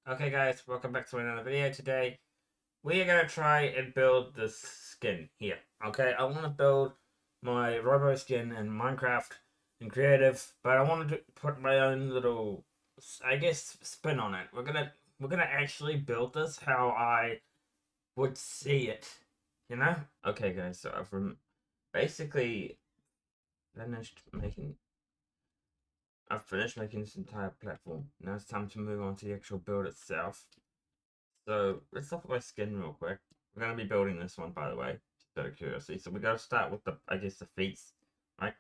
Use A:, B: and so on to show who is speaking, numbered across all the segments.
A: Okay guys, welcome back to another video. Today we are going to try and build this skin here. Okay, I want to build my Robo skin in Minecraft in creative, but I wanted to put my own little, I guess, spin on it. We're gonna actually build this how I would see it, you know? Okay guys, so basically finished making I've finished making this entire platform. Now it's time to move on to the actual build itself. So let's look at my skin real quick. We're going to be building this one, by the way, just out of curiosity. So we got to start with the, I guess, the feet, right?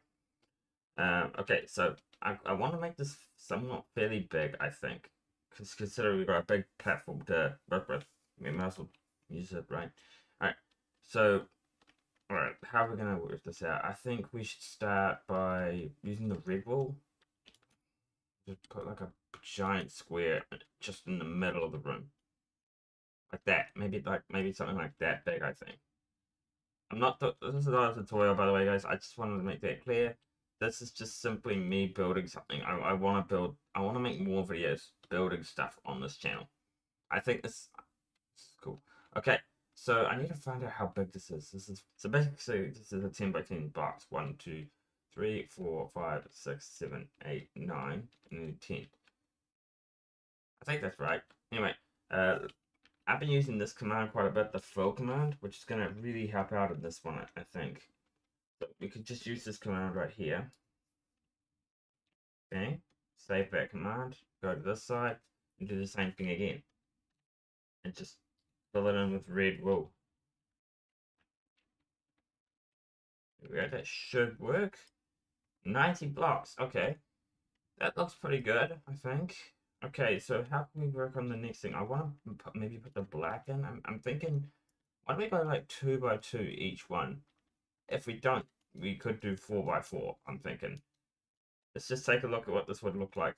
A: Okay, so I want to make this somewhat fairly big, I think, because considering we've got a big platform to work with, we might as well use it, right? All right. So, all right, how are we going to work this out? I think we should start by using the red wool. Just put like a giant square just in the middle of the room. Like that, maybe something like that big. I think. I'm not. This is not a tutorial, by the way, guys. I just wanted to make that clear. This is just simply me building something. I want to build. I want to make more videos building stuff on this channel. I think this is cool. Okay, so I need to find out how big this is. This is so basically this is a 10 by 10 box. 1, 2, 3, 4, 5, 6, 7, 8, 9, and then 10. I think that's right. Anyway, uh, I've been using this command quite a bit, the fill command, which is going to really help out in this one, I think. So we could just use this command right here. Okay, save that command, go to this side, and do the same thing again. And just fill it in with red wool. There we go, that should work. 90 blocks, okay. That looks pretty good, I think. Okay, so how can we work on the next thing? I want to maybe put the black in. I'm thinking, why don't we go like 2 by 2 each one? If we don't, we could do 4 by 4, I'm thinking. Let's just take a look at what this would look like.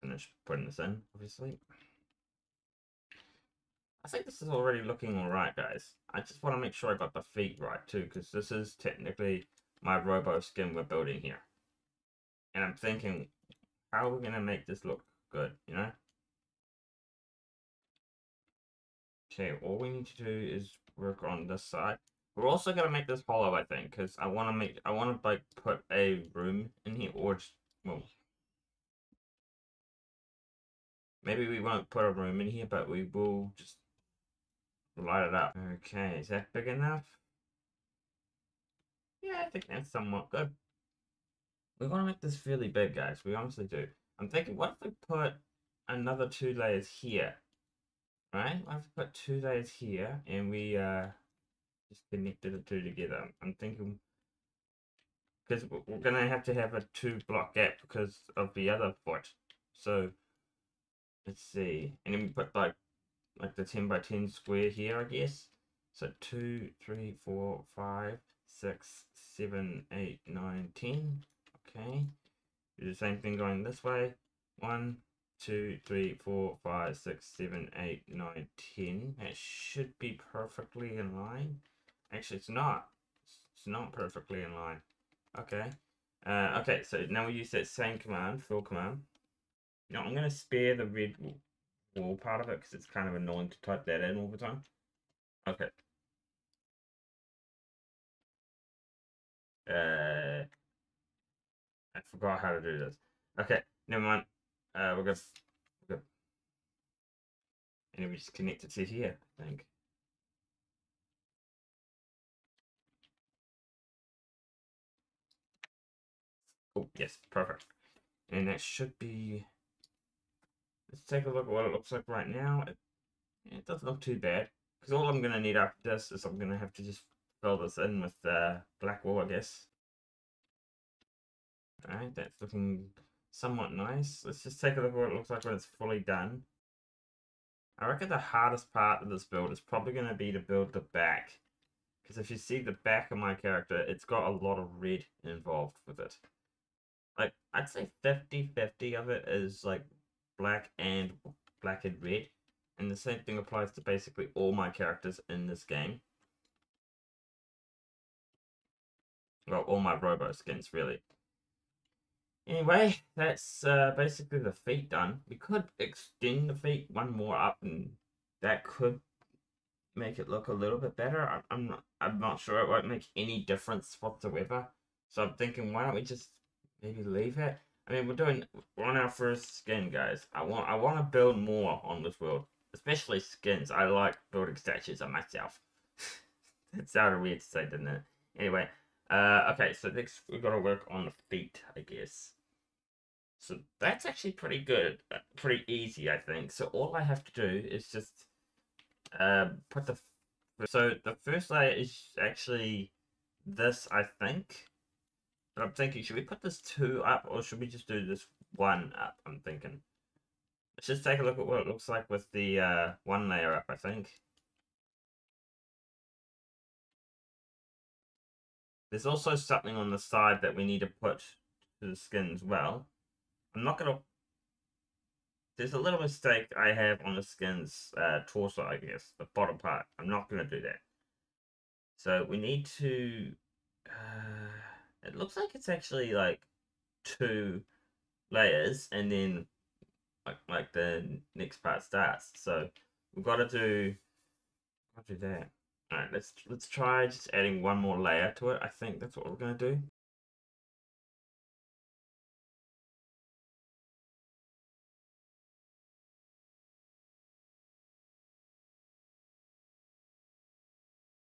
A: Finish putting this in, obviously. I think this is already looking alright, guys. I just want to make sure I got the feet right, too, because this is technically my Robo skin we're building here. And I'm thinking, how are we going to make this look good, you know? Okay, all we need to do is work on this side. We're also going to make this hollow, I think, because I want to like put a room in here, or just, well, maybe we won't put a room in here, but we will just light it up. Okay, is that big enough? Yeah, I think that's somewhat good. We want to make this fairly big, guys. We honestly do. I'm thinking, what if we put another 2 layers here? Right? What if we put 2 layers here and we just connected the two together? I'm thinking, because we're gonna have to have a 2 block gap because of the other foot. So let's see, and then we put like the 10 by 10 square here, I guess. So 2, 3, 4, 5, 6, 7, 8, 9, 10. Okay. Do the same thing going this way. 1, 2, 3, 4, 5, 6, 7, 8, 9, 10. That should be perfectly in line. Actually, it's not. It's not perfectly in line. Okay. Okay, so now we use that same command, fill command. Now I'm going to spare the red wall part of it because it's kind of annoying to type that in all the time. Okay. I forgot how to do this. Okay, never mind. We're good. We're good. And then we just connect it to here, I think. Oh, yes, perfect. And that should be... Let's take a look at what it looks like right now. It doesn't look too bad. Because all I'm going to need after this is I'm going to have to just fill this in with black wool, I guess. Alright, that's looking somewhat nice. Let's just take a look at what it looks like when it's fully done. I reckon the hardest part of this build is probably going to be to build the back. Because if you see the back of my character, it's got a lot of red involved with it. Like, I'd say 50-50 of it is like black and red. And the same thing applies to basically all my characters in this game. Well, all my Robo skins, really. Anyway, that's basically the feet done. We could extend the feet one more up, and that could make it look a little bit better. I'm not sure. It won't make any difference whatsoever. So I'm thinking, why don't we just maybe leave it? I mean, we're on our first skin, guys. I want to build more on this world, especially skins. I like building statues of myself. That sounded weird to say, didn't it? Anyway, okay. So next we got to work on the feet, I guess. So that's actually pretty good, pretty easy, I think. So all I have to do is just put the so the first layer is actually this, I think. But I'm thinking, should we put this two up or should we just do this one up? I'm thinking. Let's just take a look at what it looks like with the one layer up, I think. There's also something on the side that we need to put to the skin as well. I'm not gonna. There's a little mistake I have on the skin's torso, I guess, the bottom part. I'm not gonna do that. So we need to. It looks like it's actually like two layers, and then like the next part starts. So we've got to do. I'll do that. All right, let's try just adding one more layer to it. I think that's what we're gonna do.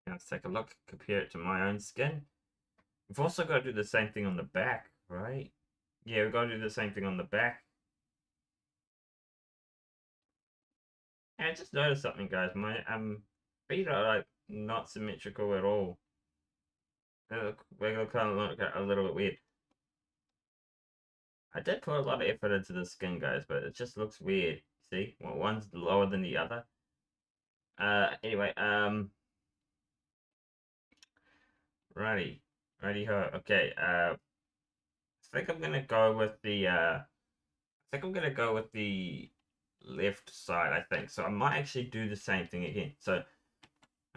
A: Now let's take a look, compare it to my own skin. We've also got to do the same thing on the back, right? Yeah, we've got to do the same thing on the back. And I just noticed something, guys. My feet are like not symmetrical at all. They look kind of look a little bit weird. I did put a lot of effort into the skin, guys, but it just looks weird. See, well, one's lower than the other. Anyway, righty ho. Okay, I think I'm gonna go with the left side. I think so. I might actually do the same thing again. So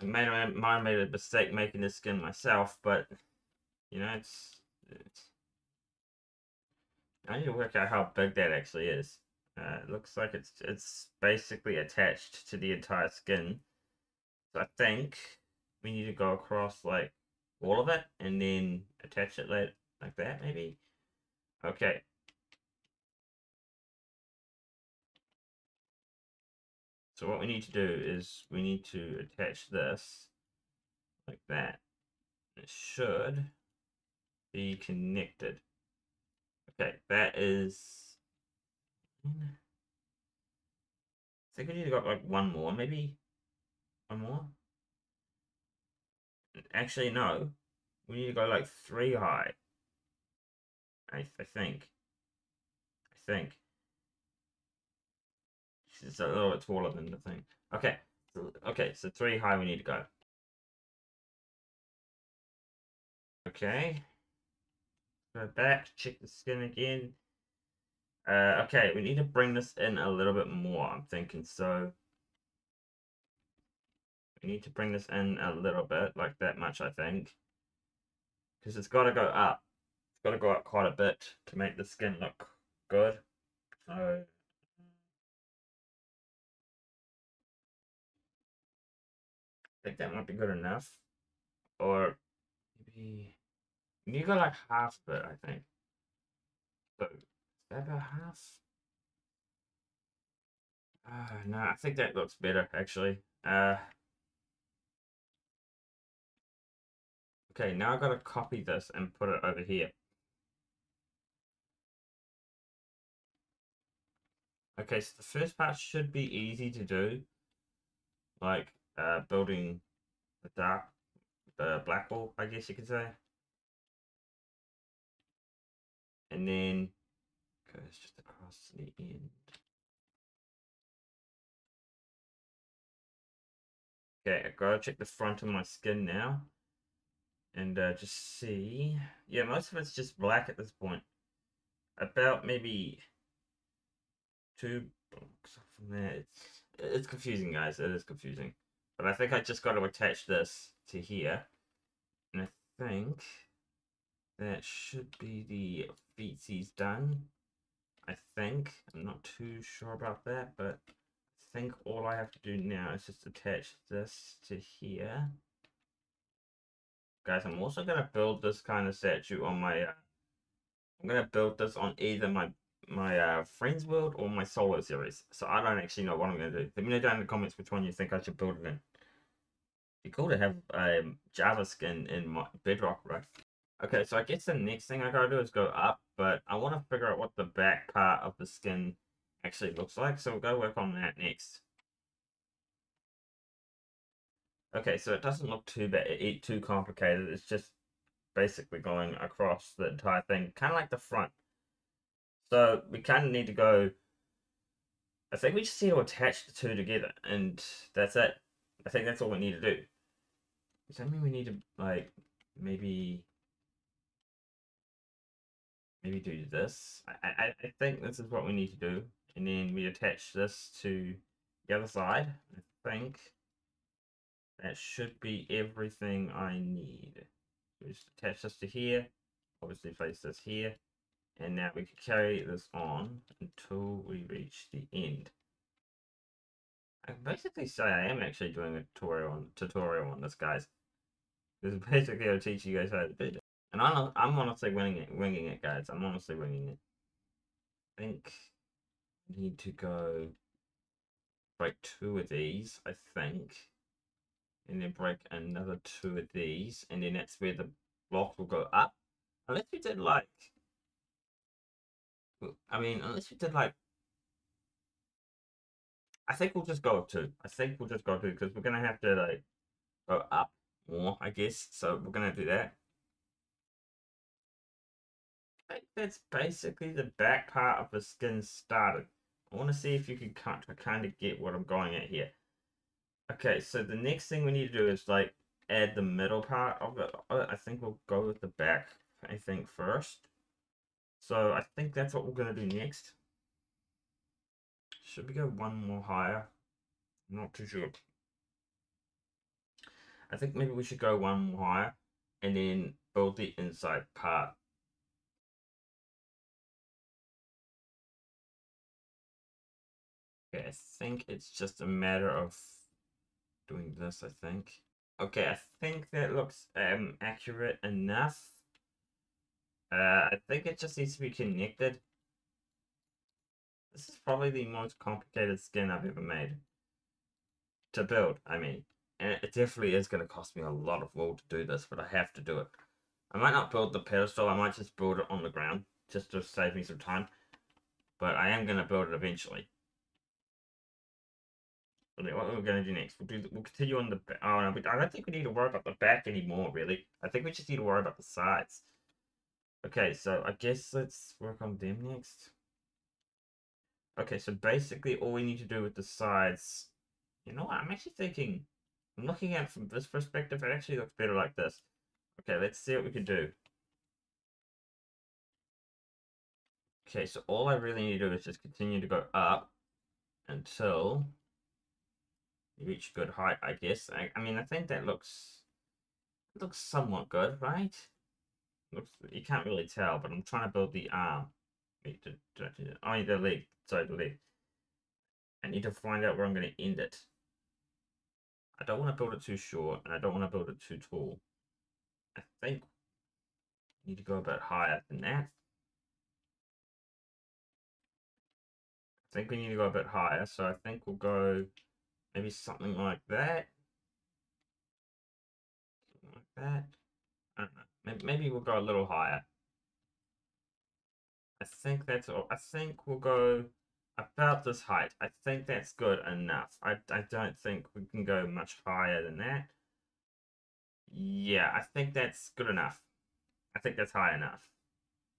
A: might have made a mistake making this skin myself, but you know, it's I need to work out how big that actually is. It looks like it's basically attached to the entire skin. So I think we need to go across like all of it and then attach it like that maybe. Okay. So what we need to do is we need to attach this like that. It should be connected. Okay, that is. I think we need to go like one more, maybe one more. Actually, no. We need to go like three high. I think. I think. It's a little bit taller than the thing. Okay. So three high we need to go. Okay. Go back, check the skin again. Okay, we need to bring this in a little bit more, I'm thinking. So we need to bring this in a little bit, like that much, I think. Because it's got to go up. It's got to go up quite a bit to make the skin look good. So I think that might be good enough. Or maybe you need to go like half of it, I think. So is that about half? No, I think that looks better actually. Okay, now I've got to copy this and put it over here. Okay, so the first part should be easy to do, like building the black wall, I guess you could say, and then goes just across the end. Okay, I gotta check the front of my skin now, and just see. Yeah, most of it's just black at this point. About maybe two blocks from there. It's confusing, guys. It is confusing, but I think I just got to attach this to here, and I think that should be the feetsies done. I think. I'm not too sure about that, but I think all I have to do now is just attach this to here. Guys, I'm also going to build this kind of statue on my... I'm going to build this on either my Friends World or my solo series. So I don't actually know what I'm going to do. Let me know down in the comments which one you think I should build it in. It'd be cool to have a Java skin in my Bedrock, right? Okay, so I guess the next thing I gotta do is go up, but I want to figure out what the back part of the skin actually looks like, so we'll go work on that next. Okay, so it doesn't look too bad, too complicated. It's just basically going across the entire thing, kind of like the front. So we kind of need to go. I think we just need to attach the two together, and that's it. I think that's all we need to do. Does that mean we need to like maybe do this? I think this is what we need to do, and then we attach this to the other side. I think that should be everything I need. We just attach this to here, obviously place this here, and now we can carry this on until we reach the end. I can basically say I am actually doing a tutorial on this, guys. This is basically I'll teach you guys how to do it. And I'm honestly winging it, guys. I'm honestly winging it. I think I need to go break 2 of these, I think. And then break another 2 of these. And then that's where the block will go up. Unless we did like... unless we did like... I think we'll just go up 2. I think we'll just go up 2 because we're going to have to like go up more, I guess. So we're going to do that. I think that's basically the back part of the skin started. I want to see if you can kind of get what I'm going at here. Okay, so the next thing we need to do is like add the middle part of it. I think we'll go with the back, I think, first. So I think that's what we're going to do next. Should we go one more higher? I'm not too sure. I think maybe we should go one more higher and then build the inside part. Okay, I think it's just a matter of doing this, I think. Okay, I think that looks accurate enough. I think it just needs to be connected. This is probably the most complicated skin I've ever made. To build, I mean. And it definitely is going to cost me a lot of wool to do this, but I have to do it. I might not build the pedestal, I might just build it on the ground, just to save me some time. But I am going to build it eventually. What are we going to do next? We'll continue on the back. Oh, no, I don't think we need to worry about the back anymore, really. I think we just need to worry about the sides. Okay, so I guess let's work on them next. Okay, so basically all we need to do with the sides... You know what, I'm actually thinking... I'm looking at it from this perspective, it actually looks better like this. Okay, let's see what we can do. Okay, so all I really need to do is just continue to go up until you reach good height, I guess. I mean, I think that looks somewhat good, right? Looks, you can't really tell, but I'm trying to build the arm. I mean, the leg. Sorry, the leg. I need to find out where I'm going to end it. I don't want to build it too short, and I don't want to build it too tall. I think I need to go a bit higher than that. I think we need to go a bit higher, so I think we'll go maybe something like that. Something like that. I don't know. Maybe we'll go a little higher. I think that's all. I think we'll go about this height. I think that's good enough. I don't think we can go much higher than that. Yeah, I think that's good enough. I think that's high enough.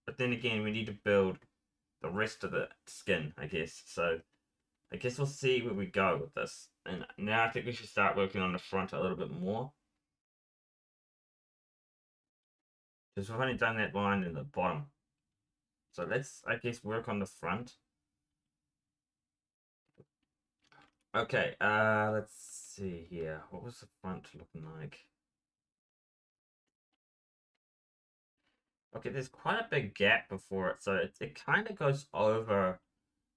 A: But then again, we need to build the rest of the skin, I guess. So I guess we'll see where we go with this. And now I think we should start working on the front a little bit more. Because we've only done that line in the bottom. So let's, I guess, work on the front. Okay, let's see here. What was the front looking like? Okay, there's quite a big gap before it, so it kind of goes over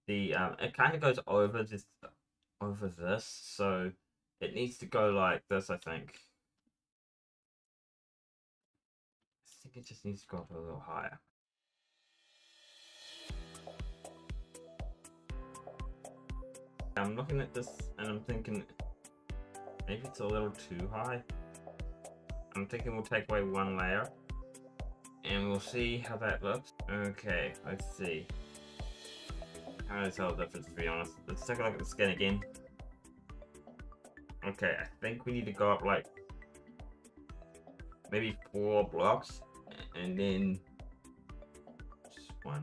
A: the it kind of goes over this, so it needs to go like this, I think. I think it just needs to go up a little higher. I'm looking at this and I'm thinking maybe it's a little too high. I'm thinking we'll take away one layer and we'll see how that looks. Okay, let's see. I can't tell the difference, to be honest. Let's take a look at the skin again. Okay, I think we need to go up like maybe 4 blocks and then just 1.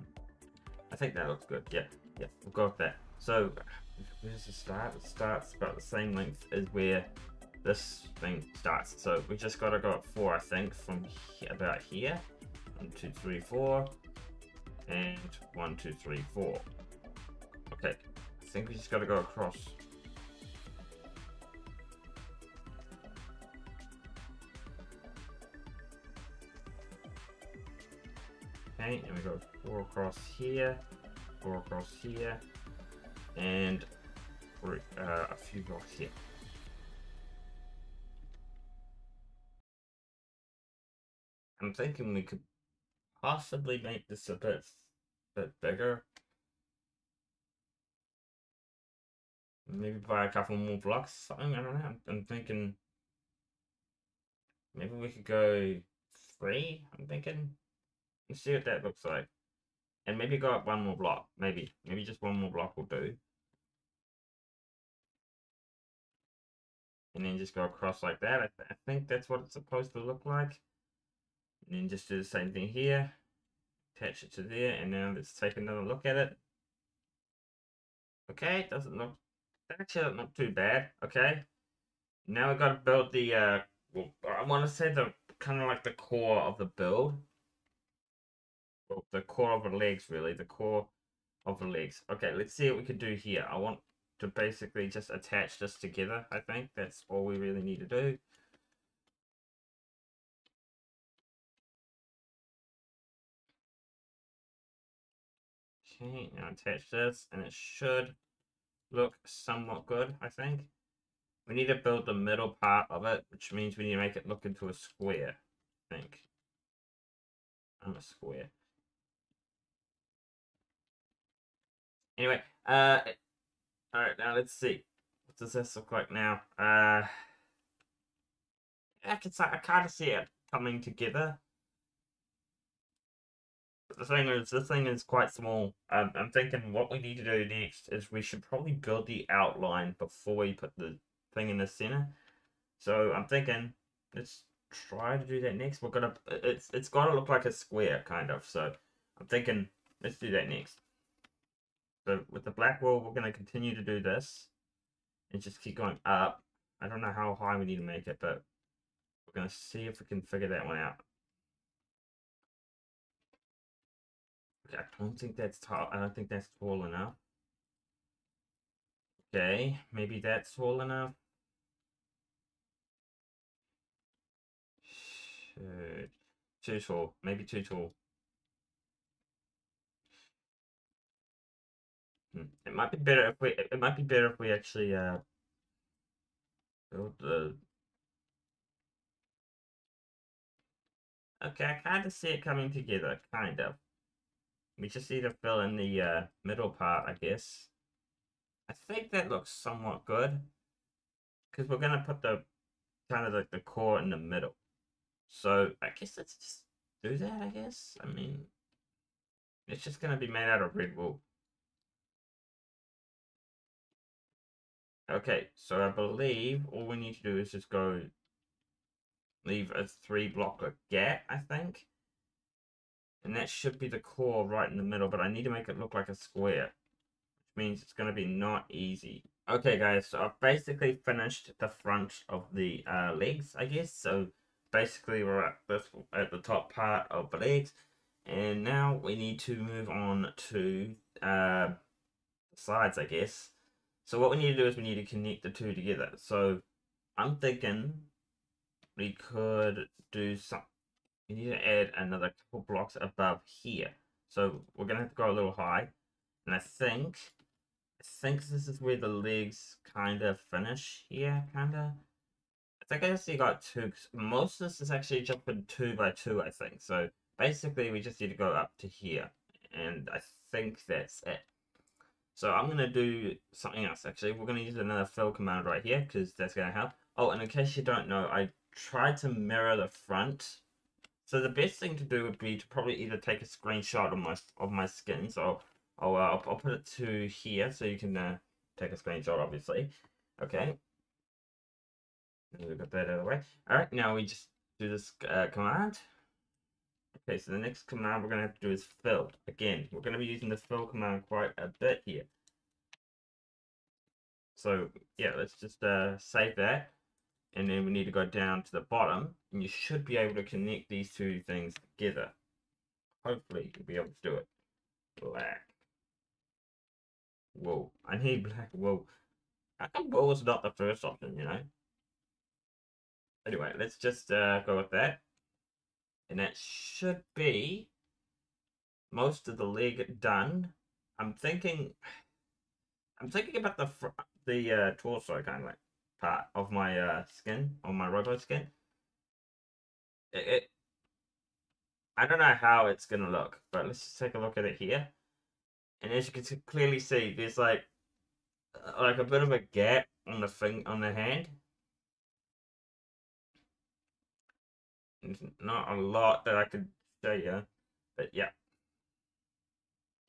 A: I think that looks good. Yeah, we'll go with that. So, where's the start? It starts about the same length as where this thing starts. So we just gotta go up 4, I think, from about here. 1, 2, 3, 4, and 1, 2, 3, 4. Okay, I think we just gotta go across. Okay, and we go 4 across here, 4 across here, and a few blocks here. I'm thinking we could possibly make this a bit bigger. Maybe buy a couple more blocks, something, I don't know. I'm thinking maybe we could go 3, I'm thinking. Let's see what that looks like. And maybe go up 1 more block, maybe. Maybe just 1 more block will do. And then just go across like that. I think that's what it's supposed to look like. And then just do the same thing here. Attach it to there, and now let's take another look at it. Okay, doesn't look, actually not too bad. Okay, now we've got to build the well, I want to say the kind of like the core of the build. Well, the core of the legs, really, the core of the legs. Okay, let's see what we can do here. I want to basically just attach this together. I think that's all we really need to do. Okay, now attach this, and it should look somewhat good, I think. We need to build the middle part of it, which means we need to make it look into a square, I think. I'm a square. Anyway, alright, now let's see. What does this look like now? I kind of see it coming together. But the thing is, this thing is quite small. I'm thinking what we need to do next is we should probably build the outline before we put the thing in the center. So I'm thinking, let's try to do that next. We're gonna, it's gotta look like a square, kind of. So I'm thinking, let's do that next. So with the black wall, we're gonna continue to do this and just keep going up. I don't know how high we need to make it, but we're gonna see if we can figure that one out. Okay, I don't think that's tall. I don't think that's tall enough. Okay, maybe that's tall enough. Too tall. Maybe too tall. It might be better if we. It might be better if we actually build the. Okay, I kind of see it coming together, kind of. We just need to fill in the middle part, I guess. I think that looks somewhat good. Because we're going to put the kind of like the core in the middle. So I guess let's just do that, I guess. I mean, it's just going to be made out of red wool. Okay, so I believe all we need to do is just go leave a 3-block gap, I think. And that should be the core right in the middle, but I need to make it look like a square, which means it's going to be not easy. Okay, guys, so I've basically finished the front of the legs, I guess. So basically we're at the top part of the legs, and now we need to move on to the sides, I guess. So what we need to do is we need to connect the two together. So I'm thinking we could do some. we need to add another couple blocks above here. So we're gonna have to go a little high, and I think this is where the legs kind of finish here, kind of. I think I just got two. 'Cause most of this is actually just been 2 by 2, I think. So basically, we just need to go up to here, and I think that's it. So I'm gonna do something else. Actually, we're gonna use another fill command right here because that's gonna help. Oh, and in case you don't know, I tried to mirror the front. So the best thing to do would be to probably either take a screenshot of my skin. So I'll put it to here so you can take a screenshot, obviously. Okay, we got that out of the way. All right, now we just do this command. Okay, so the next command we're gonna have to do is fill. Again, we're gonna be using the fill command quite a bit here. So yeah, let's just save that, and then we need to go down to the bottom, and you should be able to connect these two things together. Hopefully, you'll be able to do it. Black. Wool. I need black wool. How come wool is not the first option, you know? Anyway, let's just go with that. And that should be most of the leg done. I'm thinking about the torso kind of like part of my skin, on my Robo skin. It I don't know how it's gonna look, but let's just take a look at it here. And as you can clearly see, there's like a bit of a gap on the hand. There's not a lot that I could show you, but yeah,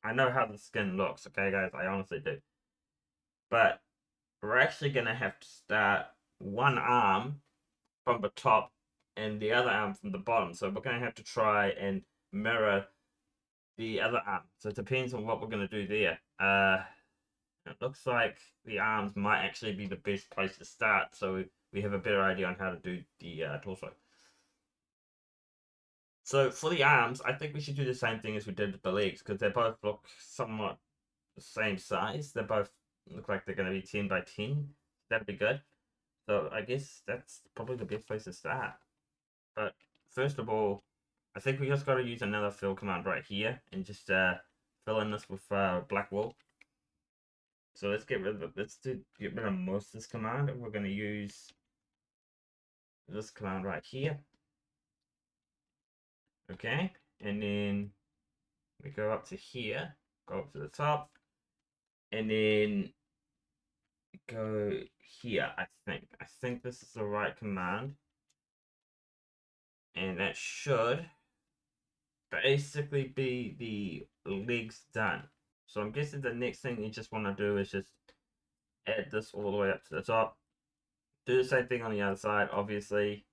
A: I know how the skin looks. Okay, guys, I honestly do. But we're actually gonna have to start one arm from the top and the other arm from the bottom. So we're gonna have to try and mirror the other arm. So it depends on what we're gonna do there. It looks like the arms might actually be the best place to start, so we have a better idea on how to do the torso. So for the arms, I think we should do the same thing as we did with the legs, because they both look somewhat the same size. They both look like they're going to be 10 by 10. That'd be good. So I guess that's probably the best place to start. But first of all, I think we just got to use another fill command right here and just fill in this with black wool. So let's get rid of most of this command, and we're going to use this command right here. Okay, and then we go up to here, go up to the top, and then go here. I think this is the right command, and that should basically be the legs done. So I'm guessing the next thing you just want to do is just add this all the way up to the top. Do the same thing on the other side, obviously,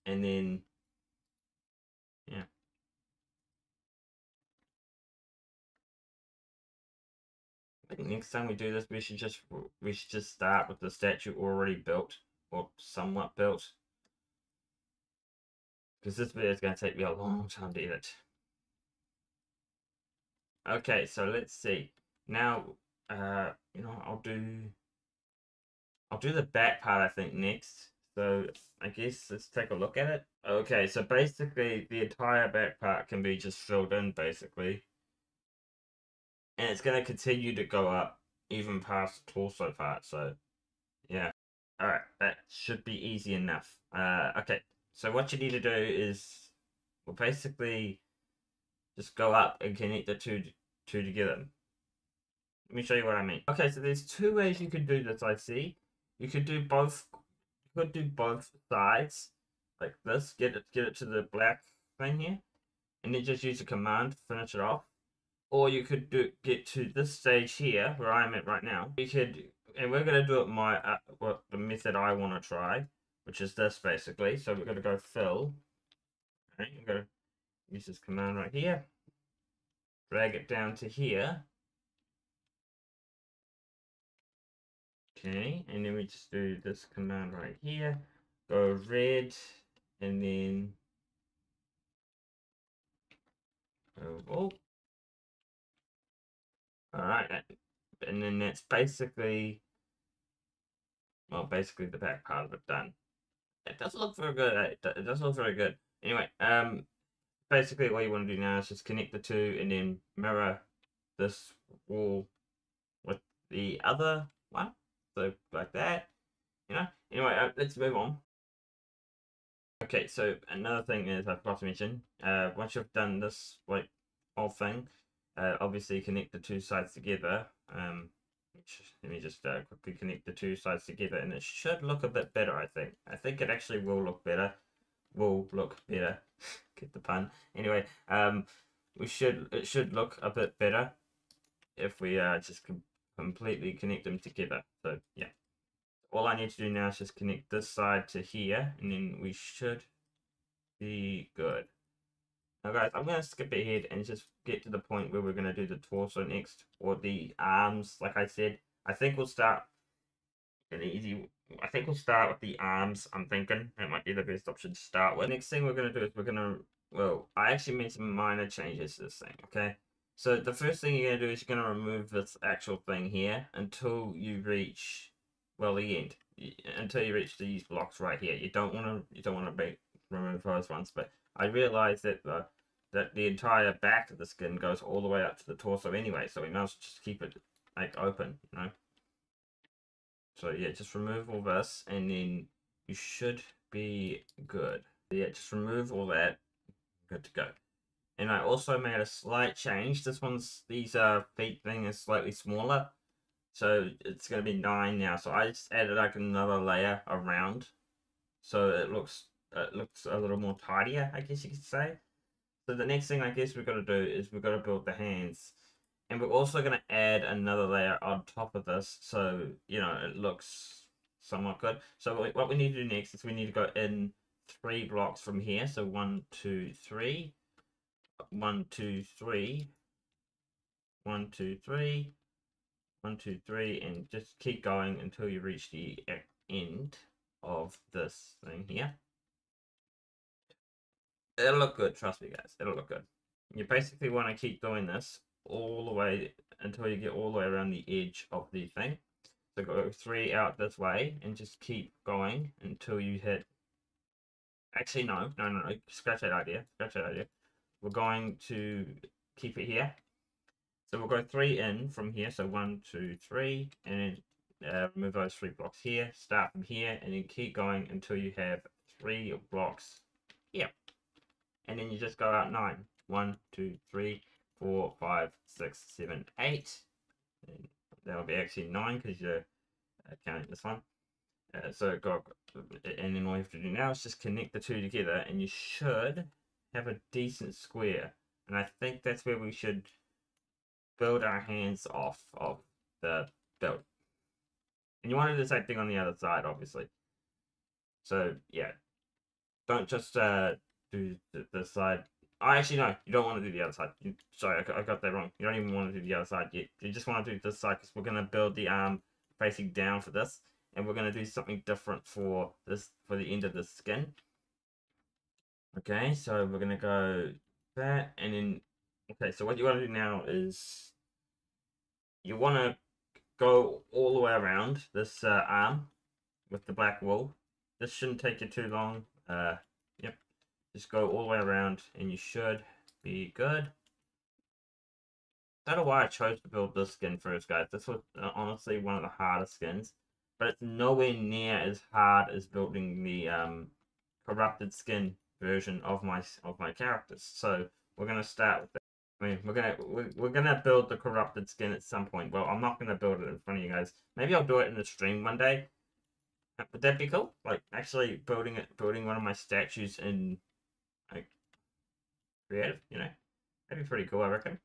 A: and then yeah. I think next time we do this, we should just start with the statue already built or somewhat built, because this video is going to take me a long time to edit. Okay, so let's see. Now, I'll do the back part, I think, next. So I guess let's take a look at it. Okay, so basically the entire back part can be just filled in, basically. And it's going to continue to go up even past the torso part, so yeah. Alright, that should be easy enough. Okay, so what you need to do is, well, basically just go up and connect the two together. Let me show you what I mean. Okay, so there's two ways you could do this, I see. You could do both sides like this, get it to the black thing here, and then just use a command to finish it off. Or you could get to this stage here where I'm at right now. You could, and we're gonna do it what the method I want to try, which is this basically. So we're gonna go fill. Okay, I'm gonna use this command right here, drag it down to here. Okay, and then we just do this command right here, go red, and then oval. Alright, and then that's basically, well, basically the back part of it done. It does look very good. It does look very good. Anyway, basically what you want to do now is just connect the two and then mirror this wall with the other one. So like that, you know. Anyway, let's move on. Okay, so another thing is I forgot to mention, once you've done this like whole thing, obviously connect the two sides together. Let me just quickly connect the two sides together, and it should look a bit better. I think. I think it actually will look better. Will look better. Get the pun. Anyway, it should look a bit better if we just completely connect them together. So yeah, all I need to do now is just connect this side to here, and then we should be good. Now guys, I'm going to skip ahead and just get to the point where we're going to do the torso next, or the arms, like I said. I think we'll start an easy... I think we'll start with the arms, I'm thinking. That might be the best option to start with. Next thing we're going to do is we're going to... Well, I actually made some minor changes to this thing, okay? So the first thing you're going to do is you're going to remove this actual thing here until you reach, well, the end. Until you reach these blocks right here. You don't want to remove those ones, but I realized that the entire back of the skin goes all the way up to the torso anyway, so we must just keep it like open, you know. So yeah, just remove all this, and then you should be good. Yeah, just remove all that. Good to go. And I also made a slight change. These feet thing is slightly smaller, so it's gonna be 9 now. So I just added like another layer around, so it looks a little more tidier, I guess you could say. So the next thing I guess we've got to do is we've got to build the hands. And we're also going to add another layer on top of this, so, you know, it looks somewhat good. So what we need to do next is we need to go in 3 blocks from here. So 1, 2, 3. 1, 2, 3. 1, 2, 3. 1, 2, 3. And just keep going until you reach the end of this thing here. It'll look good, trust me guys, it'll look good. You basically want to keep doing this all the way until you get all the way around the edge of the thing. So go 3 out this way and just keep going until you hit... Actually, no. Scratch that idea. We're going to keep it here. So we'll go 3 in from here. So 1, 2, 3, and then remove those 3 blocks here. Start from here, and then keep going until you have 3 blocks here. And then you just go out 9. 1, 2, 3, 4, 5, 6, 7, 8. And that'll be actually 9 because you're counting this one. So and then all you have to do now is just connect the two together, and you should have a decent square. And I think that's where we should build our hands off of the build. And you want to do the same thing on the other side, obviously. So yeah, don't just do the side. Actually, no, you don't want to do the other side. Sorry, I got that wrong. You don't even want to do the other side yet. You just want to do this side because we're going to build the arm facing down for this. And we're going to do something different for the end of the skin. Okay, so we're going to go that, and then... Okay, so what you want to do now is you want to go all the way around this arm with the black wool. This shouldn't take you too long. Yep. Just go all the way around and you should be good. I don't know why I chose to build this skin first, guys. This was honestly one of the hardest skins. But it's nowhere near as hard as building the corrupted skin version of my characters. So we're gonna start with that. I mean, we're gonna build the corrupted skin at some point. Well, I'm not gonna build it in front of you guys. Maybe I'll do it in the stream one day. Would that be cool? Like actually building one of my statues in like creative, you know? That'd be pretty cool, I reckon.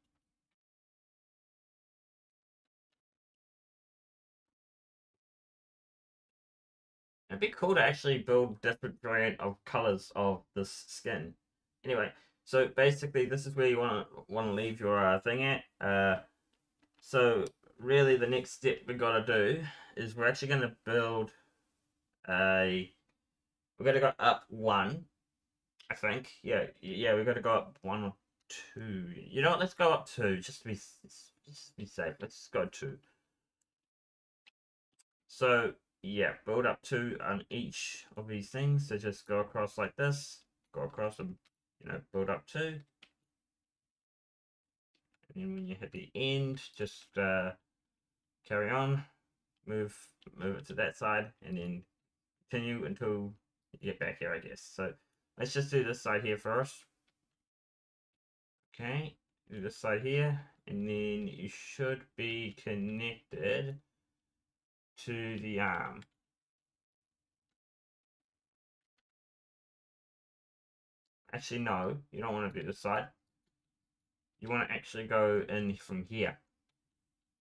A: It'd be cool to actually build different variant of colors of this skin. Anyway, so basically this is where you wanna leave your thing at. So really the next step we gotta do is we're actually gonna build a... We're gonna go up 1, I think. Yeah, we gotta go up 1 or 2. You know what? Let's go up 2 just to be safe. Let's go 2. So yeah, build up 2 on each of these things. So just go across like this, go across them build up to. And when you hit the end, just carry on, move it to that side, and then continue until you get back here, I guess. So let's just do this side here first. Okay, do this side here, and then you should be connected to the arm. Actually, no, you don't want to do this side. You want to actually go in from here.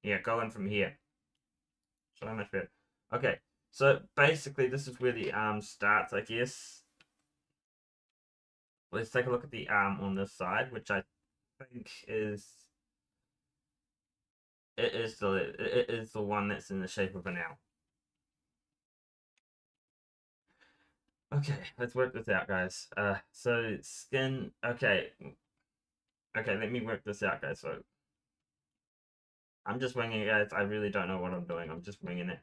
A: Yeah, go in from here. So much better. Okay, so basically this is where the arm starts, I guess. Let's take a look at the arm on this side, which I think is it is the one that's in the shape of an L. Okay, let's work this out, guys. So skin. Okay, let me work this out, guys. So I'm just winging it, guys. I really don't know what I'm doing. I'm just winging it.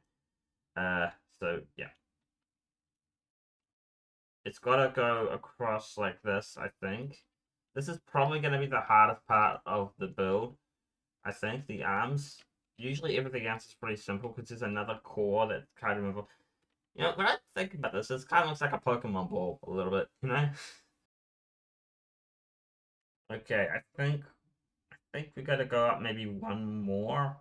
A: So yeah, it's gotta go across like this. I think this is probably gonna be the hardest part of the build. I think the arms. Usually everything else is pretty simple because there's another core that kind of. When I think about this, this kind of looks like a Pokemon ball a little bit. Okay, I think we gotta go up maybe one more.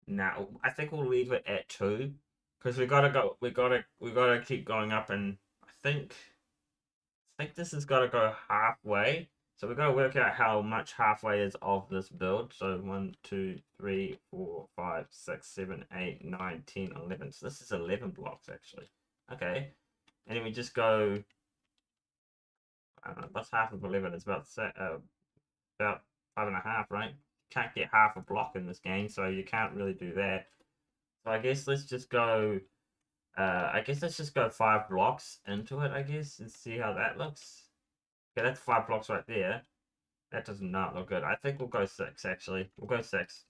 A: Now, I think we'll leave it at two. Because we gotta keep going up and I think this has gotta go halfway. So we gotta work out how much halfway is of this build. So 1, 2, 3, 4, 5, 6, 7, 8, 9, 10, 11. So this is 11 blocks actually. Okay. And then we just go, I don't know, what's half of 11? It's about 5.5, right? Can't get half a block in this game, so you can't really do that. So I guess let's just go. I guess let's just go 5 blocks into it. I guess and see how that looks. Okay, that's 5 blocks right there. That does not look good. I think we'll go 6 actually. We'll go 6.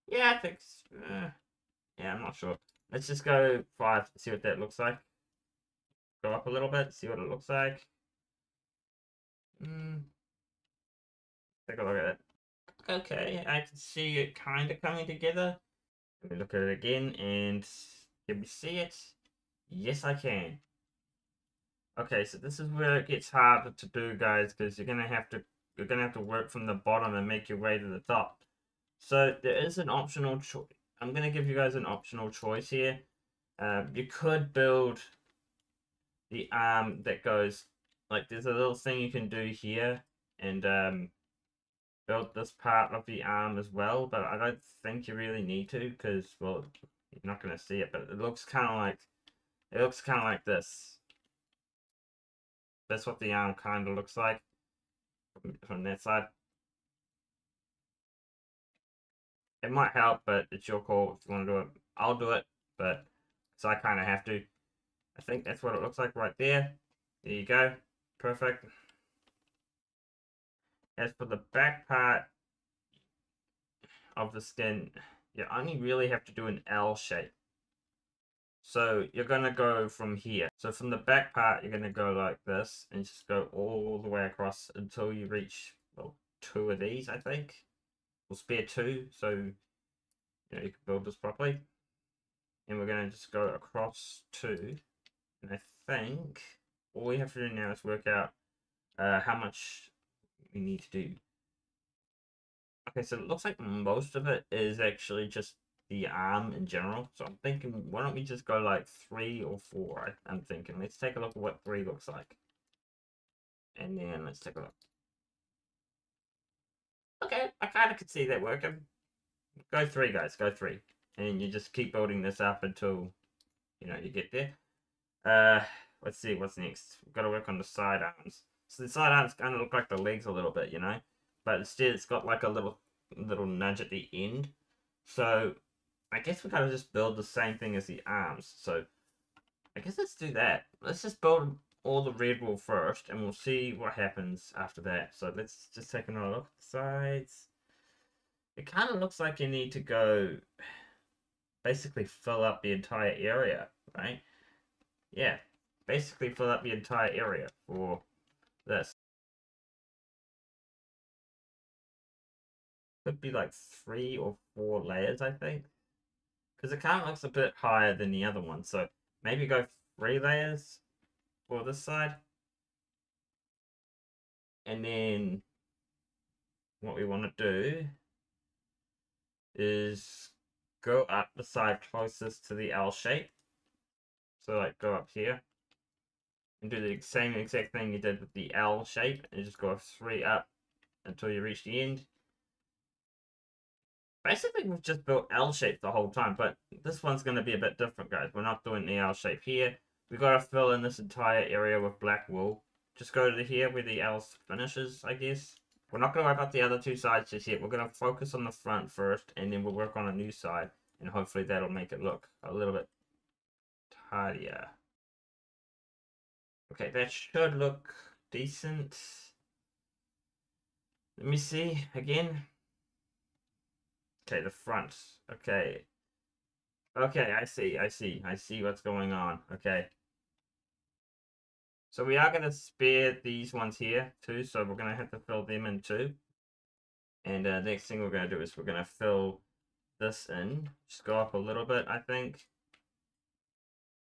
A: Yeah, I think. Yeah, I'm not sure. Let's just go 5. See what that looks like. Go up a little bit. See what it looks like. Hmm. Take a look at it. Okay, I can see it kind of coming together. Let me look at it again, and can we see it? Yes, I can. Okay, so this is where it gets harder to do, guys, because you're gonna have to work from the bottom and make your way to the top. So there is an optional choice. I'm gonna give you guys an optional choice here. You could build the arm that goes like there's a little thing you can do here, and build this part of the arm as well, but I don't think you really need to because, well, you're not going to see it, but it looks kind of like this. That's what the arm kind of looks like from that side. It might help, but it's your call if you want to do it. I'll do it, but so I kind of have to. I think that's what it looks like right there. There you go. Perfect. As for the back part of the skin, you only really have to do an L shape. So you're going to go from here. So from the back part, you're going to go like this and just go all the way across until you reach, well, 2 of these, I think. We'll spare 2, so you can build this properly. And we're going to just go across 2. And I think all we have to do now is work out how much we need to do. Okay, so it looks like most of it is actually just the arm in general. So I'm thinking, why don't we just go like 3 or 4? I'm thinking, let's take a look at what 3 looks like. And then let's take a look. Okay, I kind of could see that working. Go 3, guys, go 3. And you just keep building this up until, you get there. Let's see, what's next? We've got to work on the side arms. So the side arms kind of look like the legs a little bit, But instead it's got like a little nudge at the end. So I guess we gotta just build the same thing as the arms. So I guess let's do that. Let's just build all the red wool first and we'll see what happens after that. So let's just take another look at the sides. It kind of looks like you need to go basically fill up the entire area, right? Yeah. basically fill up the entire area for this. Could be like 3 or 4 layers, I think. Because it kind of looks a bit higher than the other one, so maybe go 3 layers for this side. And then what we want to do is go up the side closest to the L shape. So like go up here and do the same exact thing you did with the L shape and just go 3 up until you reach the end. Basically, we've just built L shape the whole time, but this one's going to be a bit different, guys. We're not doing the L shape here. We've got to fill in this entire area with black wool. Just go to here where the L finishes, I guess. We're not going to worry about the other 2 sides just yet. We're going to focus on the front first, and then we'll work on a new side. And hopefully that'll make it look a little bit tidier. Okay, that should look decent. Let me see again. Okay, the front. Okay. Okay, I see what's going on. Okay. So we are going to spare these ones here too, so we're going to have to fill them in too. And next thing we're going to do is we're going to fill this in. Just go up a little bit, I think.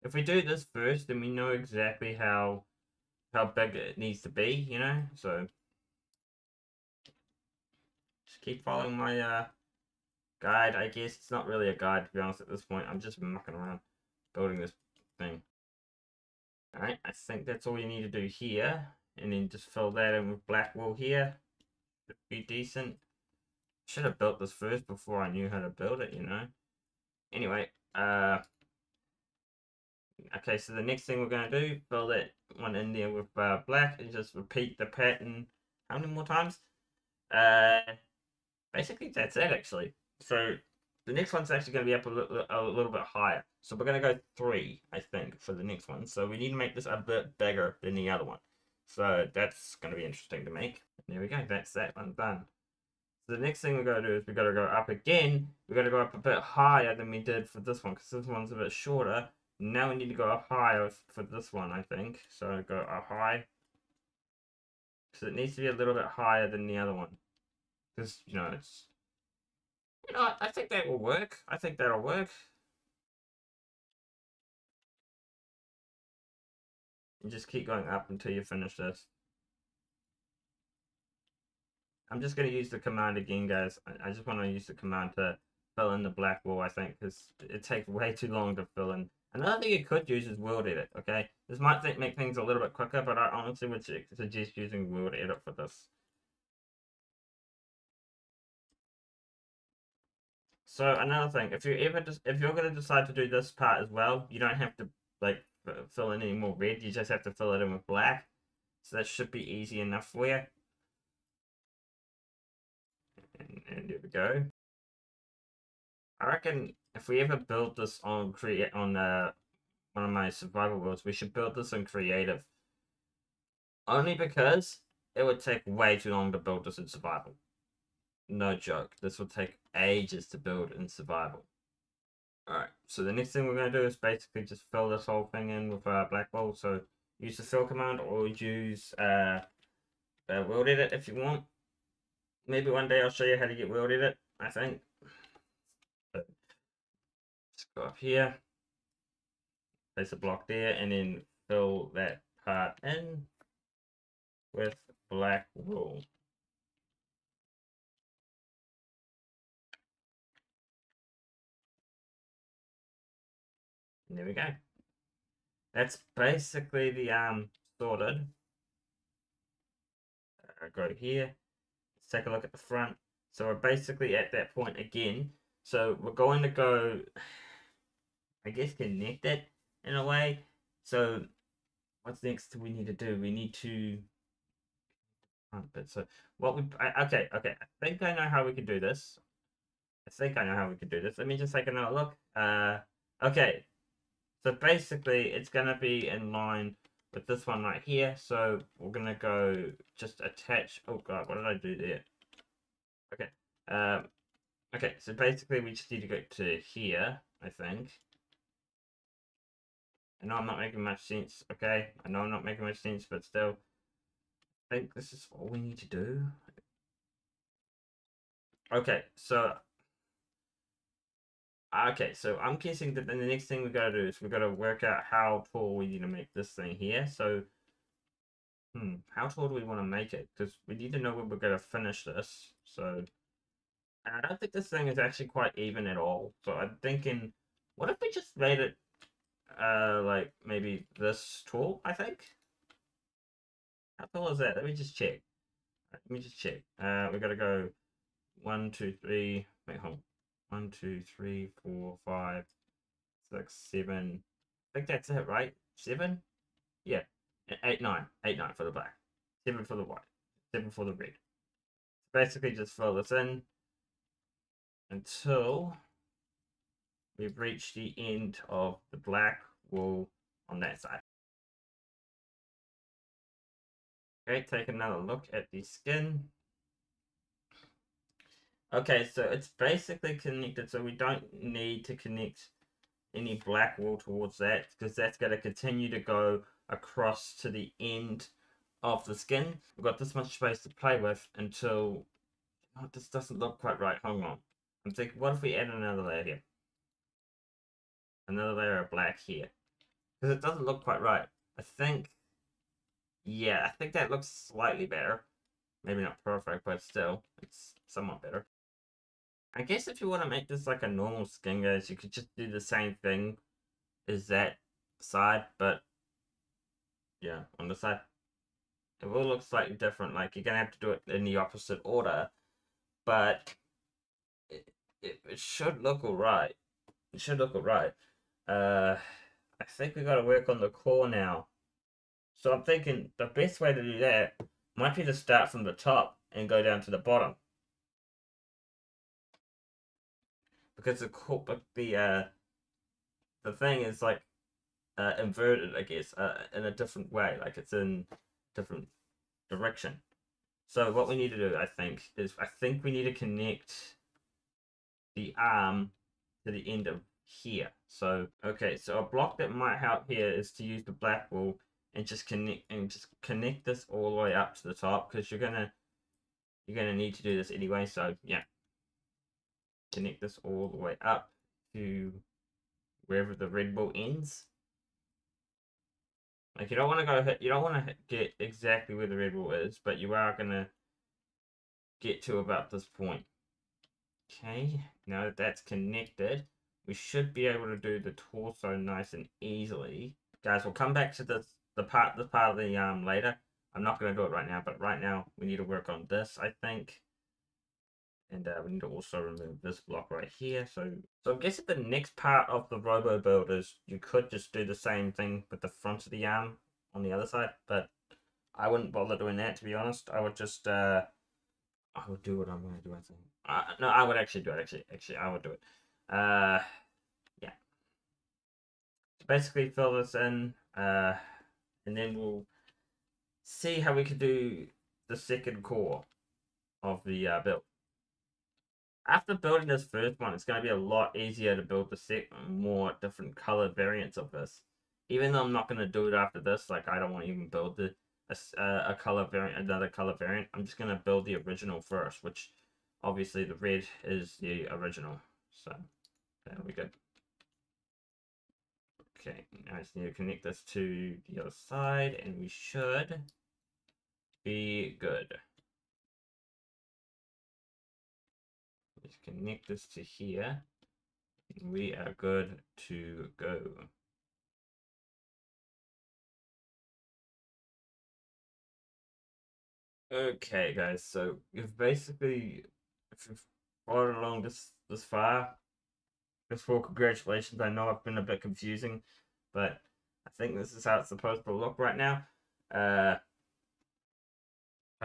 A: If we do this first, then we know exactly how big it needs to be, you know? So just keep following my guide, I guess. It's not really a guide, to be honest, at this point. I'm just mucking around building this thing. Alright, I think that's all you need to do here. And then just fill that in with black wool here. Should be decent. Should have built this first before I knew how to build it, you know. Anyway, okay, so the next thing we're going to do, fill that one in there with black and just repeat the pattern how many more times? Basically that's it actually. So the next one's actually going to be up a little bit higher. So we're going to go 3, I think, for the next one. So we need to make this a bit bigger than the other one. So that's going to be interesting to make. There we go, that's that one done. So the next thing we're going to do is we've got to go up again. We've got to go up a bit higher than we did for this one, because this one's a bit shorter. Now we need to go up higher for this one, I think. So go up high. So it needs to be a little bit higher than the other one. Because, you know, it's... You know, I think that will work. I think that'll work. And just keep going up until you finish this. I'm just going to use the command again, guys. I just want to use the command to fill in the black wool, I think, because it takes way too long to fill in. Another thing you could use is World Edit, okay? This might make things a little bit quicker, but I honestly would suggest using World Edit for this. So another thing, if you're going to decide to do this part as well, you don't have to like fill in any more red. You just have to fill it in with black. So that should be easy enough for you. And there we go. I reckon if we ever build this on one of my survival worlds, we should build this in creative. Only because it would take way too long to build this in survival. No joke. This will take ages to build in survival. Alright, so the next thing we're going to do is basically just fill this whole thing in with black wool. So use the fill command or use World Edit if you want. Maybe one day I'll show you how to get World Edit, I think. But let's go up here. Place a block there and then fill that part in with black wool. And there we go. That's basically the sorted. Go here. Let's take a look at the front. So we're basically at that point again. So we're going to go, I guess, connect it in a way. So what's next we need to do? We need to so what we okay. I think I know how we can do this. Let me just take another look. Okay. So basically it's gonna be in line with this one right here. So we're gonna go just attach. Oh god, what did I do there? Okay. Okay, so basically we just need to go to here, I think. I know I'm not making much sense, okay? I know I'm not making much sense, but still, I think this is all we need to do. Okay, so I'm guessing that then the next thing we gotta do is we gotta work out how tall we need to make this thing here. So, how tall do we want to make it? Because we need to know when we're gonna finish this. So, and I don't think this thing is actually quite even at all. So I'm thinking, what if we just made it, like maybe this tall? I think. How tall is that? Let me just check. Let me just check. We gotta go 1, 2, 3. Wait, hold. 1, 2, 3, 4, 5, 6, 7. I think that's it, right? 7? Yeah. 8, 9. 8, 9 for the black. 7 for the white. 7 for the red. Basically, just fill this in until we've reached the end of the black wool on that side. Okay, take another look at the skin. Okay, so it's basically connected, so we don't need to connect any black wool towards that because that's going to continue to go across to the end of the skin. We've got this much space to play with until oh, this doesn't look quite right. Hold on. I'm thinking, what if we add another layer here? Another layer of black here. Because it doesn't look quite right. I think, yeah, I think that looks slightly better. Maybe not perfect, but still, it's somewhat better. I guess if you want to make this like a normal skin, guys, you could just do the same thing as that side, but yeah, on the side. It will look slightly different. Like, you're going to have to do it in the opposite order, but it should look alright. It should look alright. I think we got to work on the core now. So I'm thinking the best way to do that might be to start from the top and go down to the bottom. Because the thing is like inverted, I guess, in a different way. Like it's in different direction. So what we need to do, I think we need to connect the arm to the end of here. So okay, so a block that might help here is to use the black wool and just connect this all the way up to the top because you're gonna need to do this anyway. So yeah, connect this all the way up to wherever the red wool ends. Like you don't want to get exactly where the red wool is, but you are gonna get to about this point. Okay, now that that's connected, we should be able to do the torso nice and easily. Guys, we'll come back to this part of the arm later. I'm not going to do it right now, but right now we need to work on this, I think. And we need to also remove this block right here. So I guess at the next part of the Robo build is you could just do the same thing with the front of the arm on the other side, but I wouldn't bother doing that, to be honest. I would just I would do what I'm going to do, I think. No, I would actually do it, actually, I would do it. Yeah. So basically fill this in, and then we'll see how we can do the second core of the build. After building this first one, it's going to be a lot easier to build the more different colored variants of this. Even though I'm not going to do it after this, like I don't want to even build a color variant, another color variant. I'm just going to build the original first, which obviously the red is the original. So that'll be good. Okay, now I just need to connect this to the other side, and we should be good. Let's connect this to here. We are good to go. Okay, guys, so if you've followed along this far, first of all, congratulations. I know I've been a bit confusing, but I think this is how it's supposed to look right now.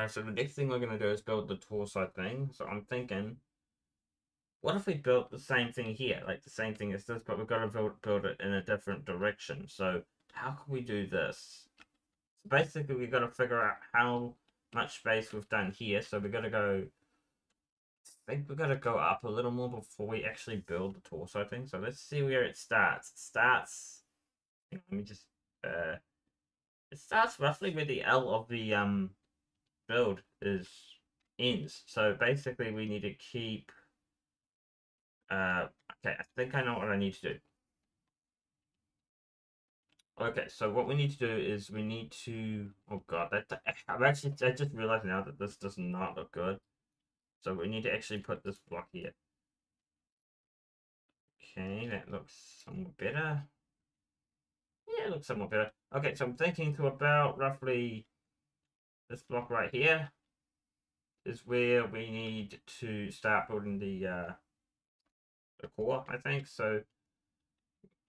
A: So the next thing we're gonna do is build the torso thing. So I'm thinking, what if we built the same thing here, like the same thing as this, but we've got to build it in a different direction. So how can we do this? So basically, we've got to figure out how much space we've done here. So we've got to go. I think we've got to go up a little more before we actually build the torso thing. So let's see where it starts. It starts Let me just it starts roughly where the L of the build is ends. So basically we need to keep okay, I think I know what I need to do. Okay, so what we need to do is we need to oh god, I just realized now that this does not look good. So we need to actually put this block here. Okay, that looks somewhat better. Yeah, it looks somewhat better. Okay, so I'm thinking to about roughly this block right here is where we need to start building the core, I think. So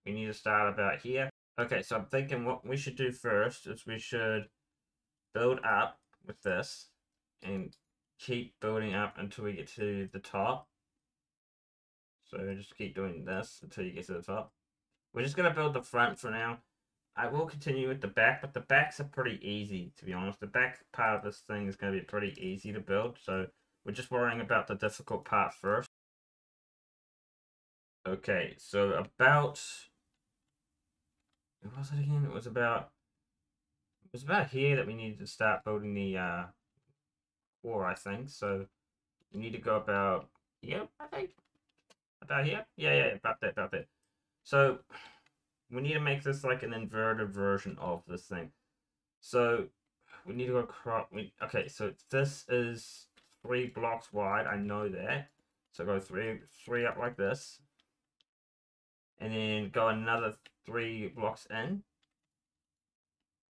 A: we need to start about here. Okay, so I'm thinking what we should do first is we should build up with this and keep building up until we get to the top. So just keep doing this until you get to the top. We're just going to build the front for now. I will continue with the back, but the backs are pretty easy, to be honest. The back part of this thing is going to be pretty easy to build, so we're just worrying about the difficult part first. Okay, so about... What was it again? It was about here that we needed to start building the core, I think. So we need to go about here, I think. About here? Yeah, about that. So we need to make this like an inverted version of this thing. So we need to go across. Okay, so this is 3 blocks wide. I know that. So go three up like this, and then go another 3 blocks in.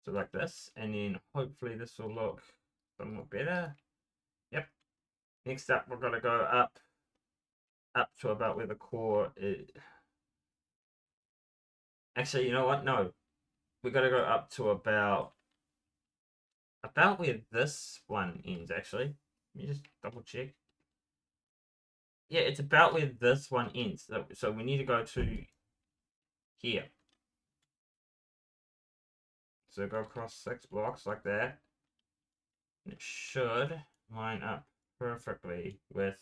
A: So like this, and then hopefully this will look somewhat better. Yep. Next up, we're gonna go up to about where the core is. Actually, you know what? No, we gotta go up to about where this one ends. Actually, let me just double check. Yeah, it's about where this one ends. So we need to go to here. So go across 6 blocks like that. And it should line up perfectly with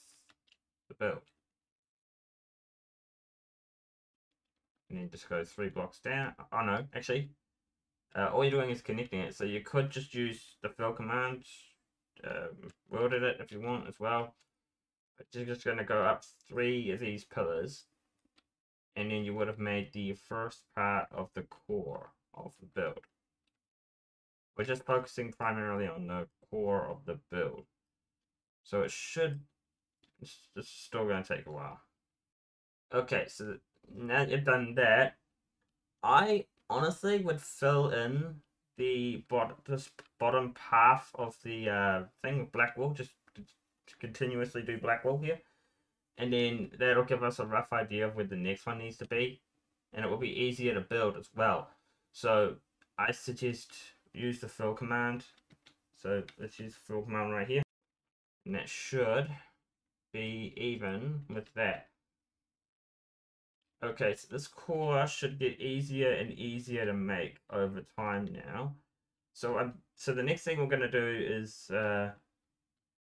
A: the build. And then just go 3 blocks down. Oh no, actually, all you're doing is connecting it. So you could just use the fill command, weld it if you want as well. But you're just going to go up 3 of these pillars. And then you would have made the first part of the core of the build. We're just focusing primarily on the core of the build. So it's still going to take a while. Okay, so now you've done that, I honestly would fill in this bottom half of the thing with black wool, just to continuously do black wool here. And then that'll give us a rough idea of where the next one needs to be. And it will be easier to build as well. So I suggest use the fill command. So let's use the fill command right here. And that should be even with that. Okay, so this core should get easier and easier to make over time now. So the next thing we're gonna do is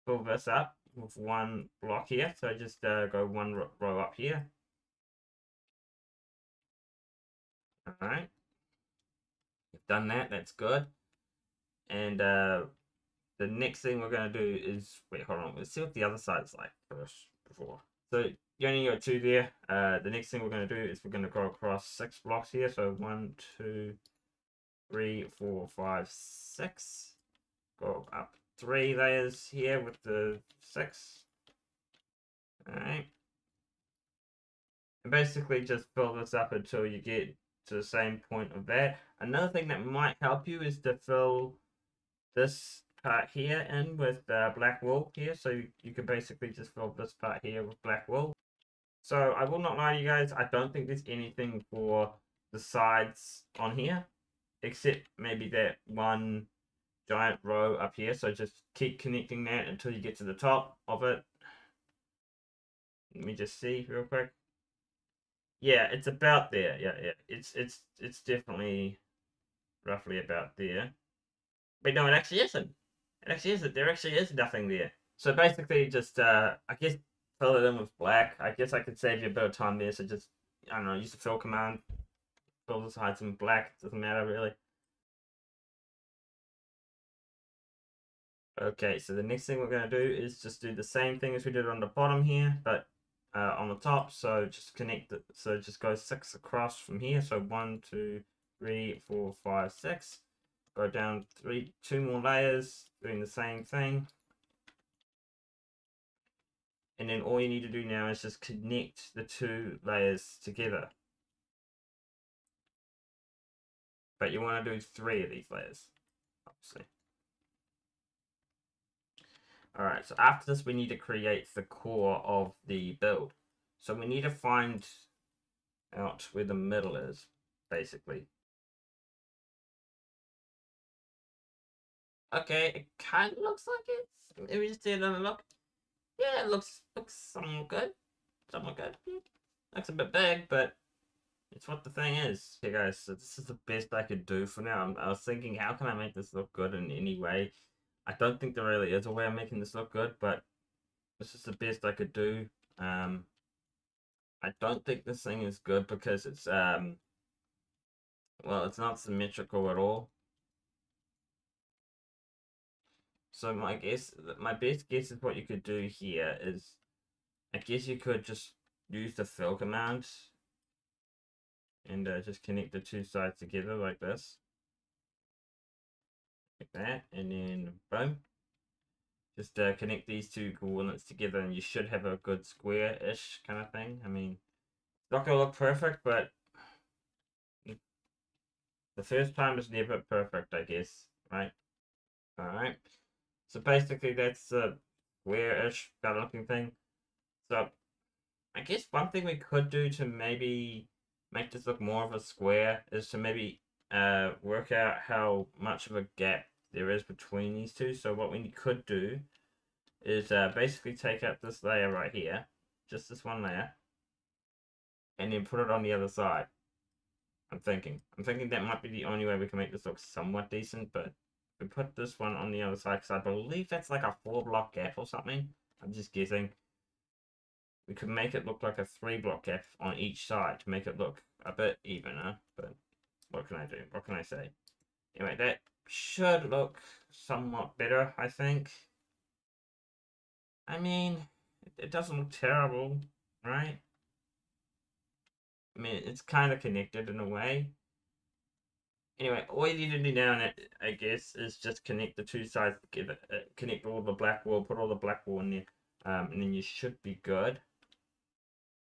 A: fill this up with 1 block here. So just go 1 row up here. All right, we've done that. That's good. And the next thing we're gonna do is wait, hold on. Let's see what the other side's like first before. So you only got 2 there. The next thing we're gonna do is we're gonna go across 6 blocks here. So 1, 2, 3, 4, 5, 6. Go up 3 layers here with the 6. Alright. And basically just fill this up until you get to the same point of that. Another thing that might help you is to fill this part here in with black wool here. So you can basically just fill this part here with black wool. So I will not lie to you guys, I don't think there's anything for the sides on here, except maybe that one giant row up here. So just keep connecting that until you get to the top of it. Let me just see real quick. Yeah, it's about there. Yeah. It's definitely roughly about there. But no, it actually isn't. It actually isn't. There actually is nothing there. So basically, just I guess fill it in with black. I guess I could save you a bit of time there. So just I don't know, use the fill command. build the sides in black. It doesn't matter really. Okay, so the next thing we're going to do is just do the same thing as we did on the bottom here, but on the top. So just connect it. So just go 6 across from here. So 1, 2, 3, 4, 5, 6. Go down 2 more layers, doing the same thing. And then all you need to do now is just connect the 2 layers together. But you want to do 3 of these layers, obviously. Alright, so after this we need to create the core of the build. So we need to find out where the middle is, basically. Okay, it kind of looks like it. Let me just take another look. Yeah, it looks somewhat good. Somewhat good. Looks a bit big, but it's what the thing is. Okay, guys, so this is the best I could do for now. I was thinking, how can I make this look good in any way? I don't think there really is a way of making this look good, but this is the best I could do. I don't think this thing is good because it's well, it's not symmetrical at all. So my best guess is what you could do here is, I guess you could just use the fill command and just connect the 2 sides together like this, like that, and then boom. Just connect these 2 coordinates together, and you should have a good square-ish kind of thing. I mean, it's not gonna look perfect, but the first time is never perfect, I guess, right? Alright. So basically that's a square-ish kind of looking thing. So I guess one thing we could do to maybe make this look more of a square is to maybe work out how much of a gap there is between these 2. So what we could do is basically take out this layer right here, just this one layer, and then put it on the other side. I'm thinking that might be the only way we can make this look somewhat decent, but we put this one on the other side because I believe that's like a 4-block gap or something. I'm just guessing. We could make it look like a 3-block gap on each side to make it look a bit evener, but what can I do? What can I say? Anyway, that should look somewhat better, I think. I mean, it doesn't look terrible, right? I mean, it's kind of connected in a way. Anyway, all you need to do now, I guess, is just connect the 2 sides together. Connect all the black wool, put all the black wool in there, and then you should be good.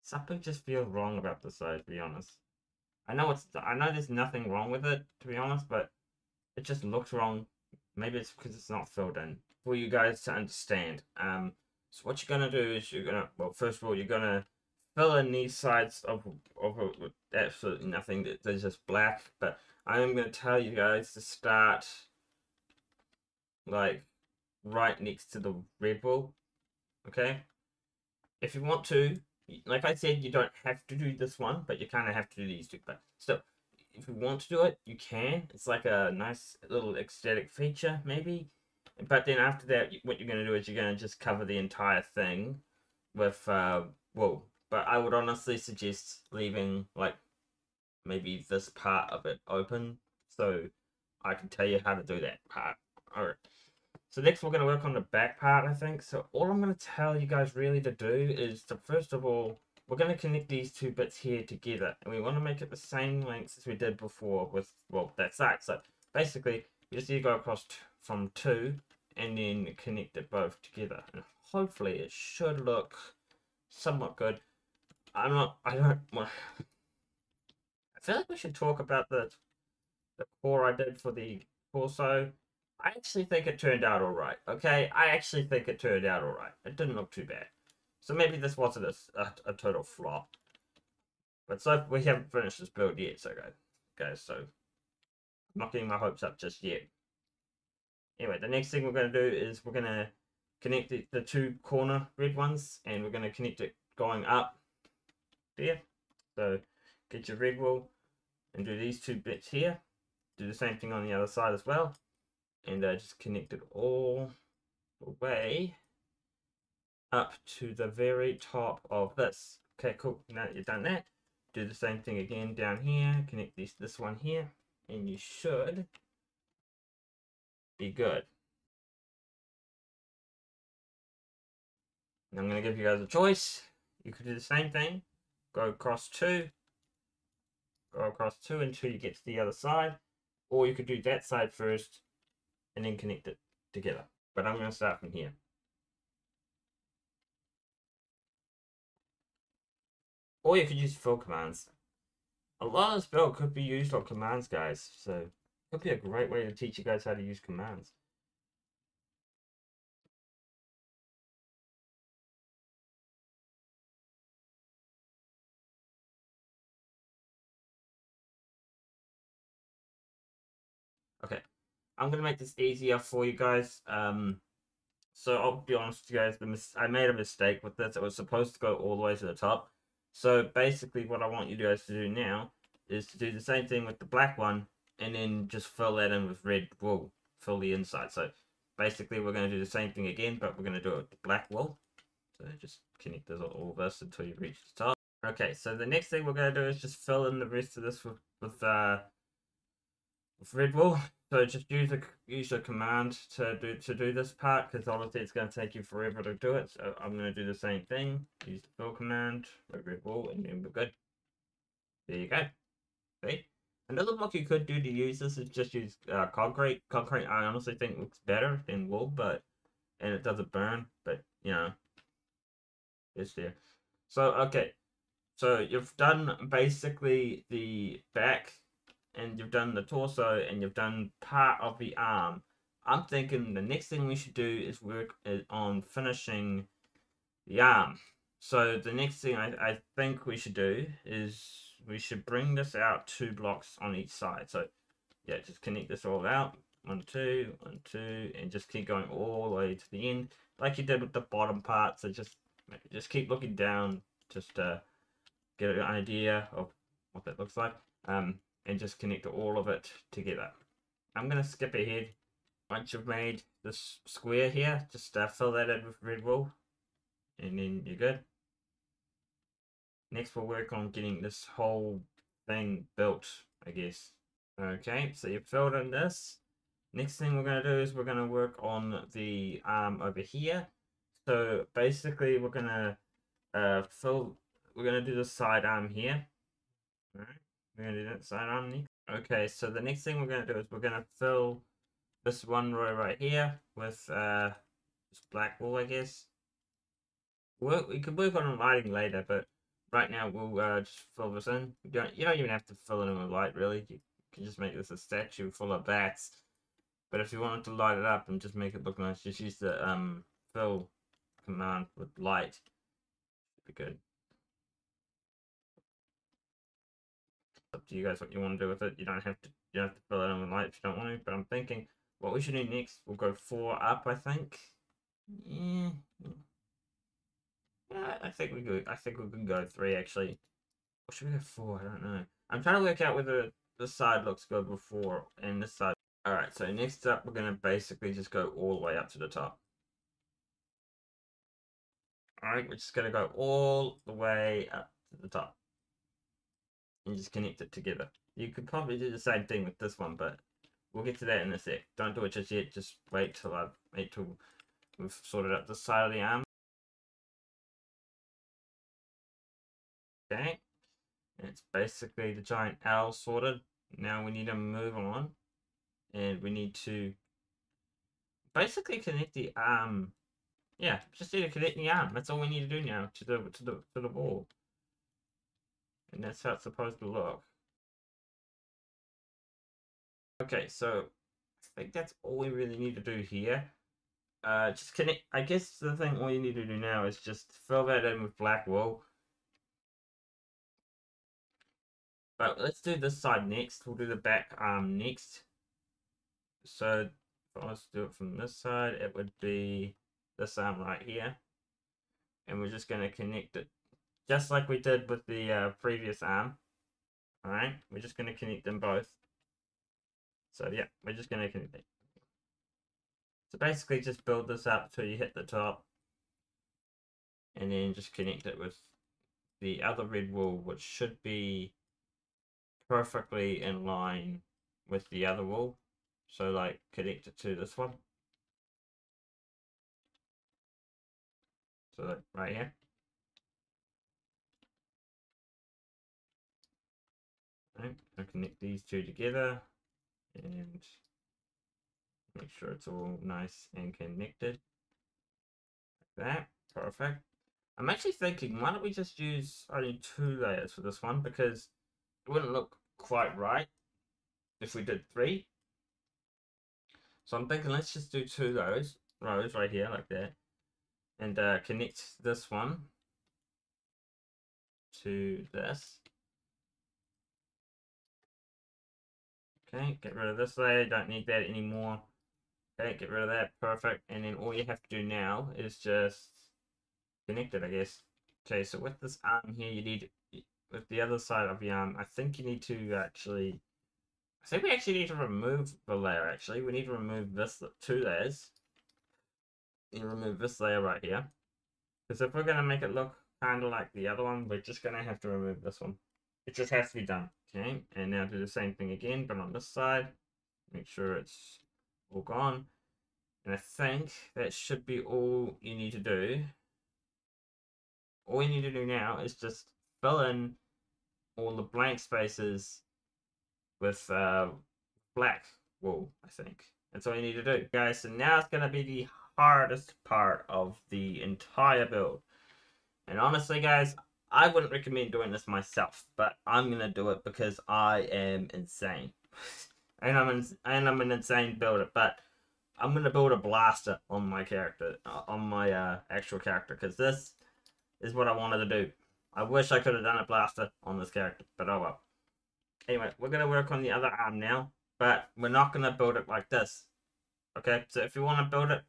A: Something just feels wrong about this side, to be honest. I know there's nothing wrong with it, to be honest, but it just looks wrong. Maybe it's because it's not filled in. For you guys to understand. So what you're gonna do is well, first of all, you're gonna fill in these sides of it with absolutely nothing. They're just black. But I'm gonna tell you guys to start like right next to the red wool. Okay. If you want to, like I said, you don't have to do this one, but you kind of have to do these 2. But still, if you want to do it, you can. It's like a nice little aesthetic feature, maybe. But then after that, what you're going to do is you're going to just cover the entire thing with wool. But I would honestly suggest leaving, like, maybe this part of it open, so I can tell you how to do that part. Alright. So next we're going to work on the back part, I think. So all I'm going to tell you guys really to do is to, first of all, we're going to connect these 2 bits here together. And we want to make it the same length as we did before with, well, that side. So basically, you just need to go across from 2 and then connect it both together. And hopefully it should look somewhat good. I feel like we should talk about the core I did for the torso. I actually think it turned out alright, okay? I actually think it turned out alright. It didn't look too bad. So maybe this wasn't a total flop. But so we haven't finished this build yet, so guys, so I'm not getting my hopes up just yet. Anyway, the next thing we're going to do is we're going to connect the 2 corner red ones, and we're going to connect it going up there. So get your red wool and do these 2 bits here. Do the same thing on the other side as well. And just connect it all the way up to the very top of this. Okay, cool. Now that you've done that, do the same thing again down here, connect this one here, and you should be good. And I'm going to give you guys a choice. You could do the same thing, go across two until you get to the other side, or you could do that side first and then connect it together. But I'm going to start from here. Or you could use fill commands. A lot of this build could be used on commands, guys, so it could be a great way to teach you guys how to use commands. Okay, I'm gonna make this easier for you guys. So I'll be honest with you guys, I made a mistake with this. It was supposed to go all the way to the top. So basically what I want you guys to do now is to do the same thing with the black one and then just fill that in with red wool. Fill the inside. So basically we're going to do the same thing again, but we're going to do it with the black wool. So just connect all this until you reach the top. Okay, so the next thing we're going to do is just fill in the rest of this with red wool. So just use a command to do this part, because obviously it's going to take you forever to do it. So I'm going to do the same thing. Use the fill command, red wool, and then we're good. There you go. See? Another block you could do to use this is just use concrete. Concrete I honestly think looks better than wool, and it doesn't burn. But you know, it's there. So okay, so you've done basically the back, and you've done the torso, and you've done part of the arm. I'm thinking the next thing we should do is work on finishing the arm. So the next thing I think we should do is we should bring this out 2 blocks on each side. So yeah, just connect this all out. 1, 2, 1, 2, and just keep going all the way to the end, like you did with the bottom part. So just keep looking down, just to get an idea of what that looks like. And just connect all of it together. I'm gonna skip ahead. Once you've made this square here, just fill that in with red wool, and then you're good. Next we'll work on getting this whole thing built, I guess. Okay, so you've filled in this. Next thing we're going to do is we're going to work on the arm over here. So basically we're going to we're going to do the side arm here. Alright, we're going to do that side arm next. Okay, so the next thing we're going to do is we're going to fill this one row right here with this black wool, I guess. We could work on lighting later, but right now we'll just fill this in. You don't even have to fill it in with light, really. You can just make this a statue full of bats. But if you wanted to light it up and just make it look nice, just use the fill command with light. Should be good. It's up to you guys what you want to do with it. You don't have to fill it in with light if you don't want to. But I'm thinking what we should do next. We'll go 4 up, I think. Yeah. Yeah, I think we could. I think we can go 3 actually. Or should we go 4? I don't know. I'm trying to work out whether this side looks good before and this side. Alright, so next up we're going to basically just go all the way up to the top. Alright, we're just going to go all the way up to the top. And just connect it together. You could probably do the same thing with this one, but we'll get to that in a sec. Don't do it just yet, just wait till we've sorted out the side of the arm. Okay. And it's basically the giant L sorted. Now we need to move on. And we need to basically connect the arm. Yeah, just need to connect the arm. That's all we need to do now to the wall. And that's how it's supposed to look. Okay, so I think that's all we really need to do here. Just connect. I guess the thing all you need to do now is just fill that in with black wool. But let's do this side next. We'll do the back arm next. So if I was to do it from this side, it would be this arm right here. And we're just going to connect it just like we did with the previous arm. Alright, we're just going to connect them both. So yeah, we're just going to connect it. So basically just build this up till you hit the top. And then just connect it with the other red wool, which should be perfectly in line with the other wool. So like connect it to this one. So like right here. Right, I'll connect these two together and make sure it's all nice and connected. Like that. Perfect. I'm actually thinking, why don't we just use only 2 layers for this one, because it wouldn't look quite right if we did 3. So I'm thinking let's just do 2 rows right here like that, and connect this one to this. Okay, get rid of this layer, don't need that anymore. Okay, get rid of that, perfect. And then all you have to do now is just connect it, I guess. Okay, so with this arm here, you need, with the other side of the arm, I think you need to actually, I think we actually need to remove the layer, actually. We need to remove this 2 layers. And remove this layer right here. Because if we're going to make it look kind of like the other one, we're just going to have to remove this one. It just has to be done. Okay, and now do the same thing again, but on this side. Make sure it's all gone. And I think that should be all you need to do. All you need to do now is just fill in all the blank spaces with black wool, I think. That's all you need to do. Guys, so now it's going to be the hardest part of the entire build. And honestly, guys, I wouldn't recommend doing this myself, but I'm going to do it because I am insane. and I'm an insane builder, but I'm going to build a blaster on my character, on my actual character, because this is what I wanted to do. I wish I could have done a blaster on this character, but oh well. Anyway, we're going to work on the other arm now, but we're not going to build it like this. Okay, so if you want to build it,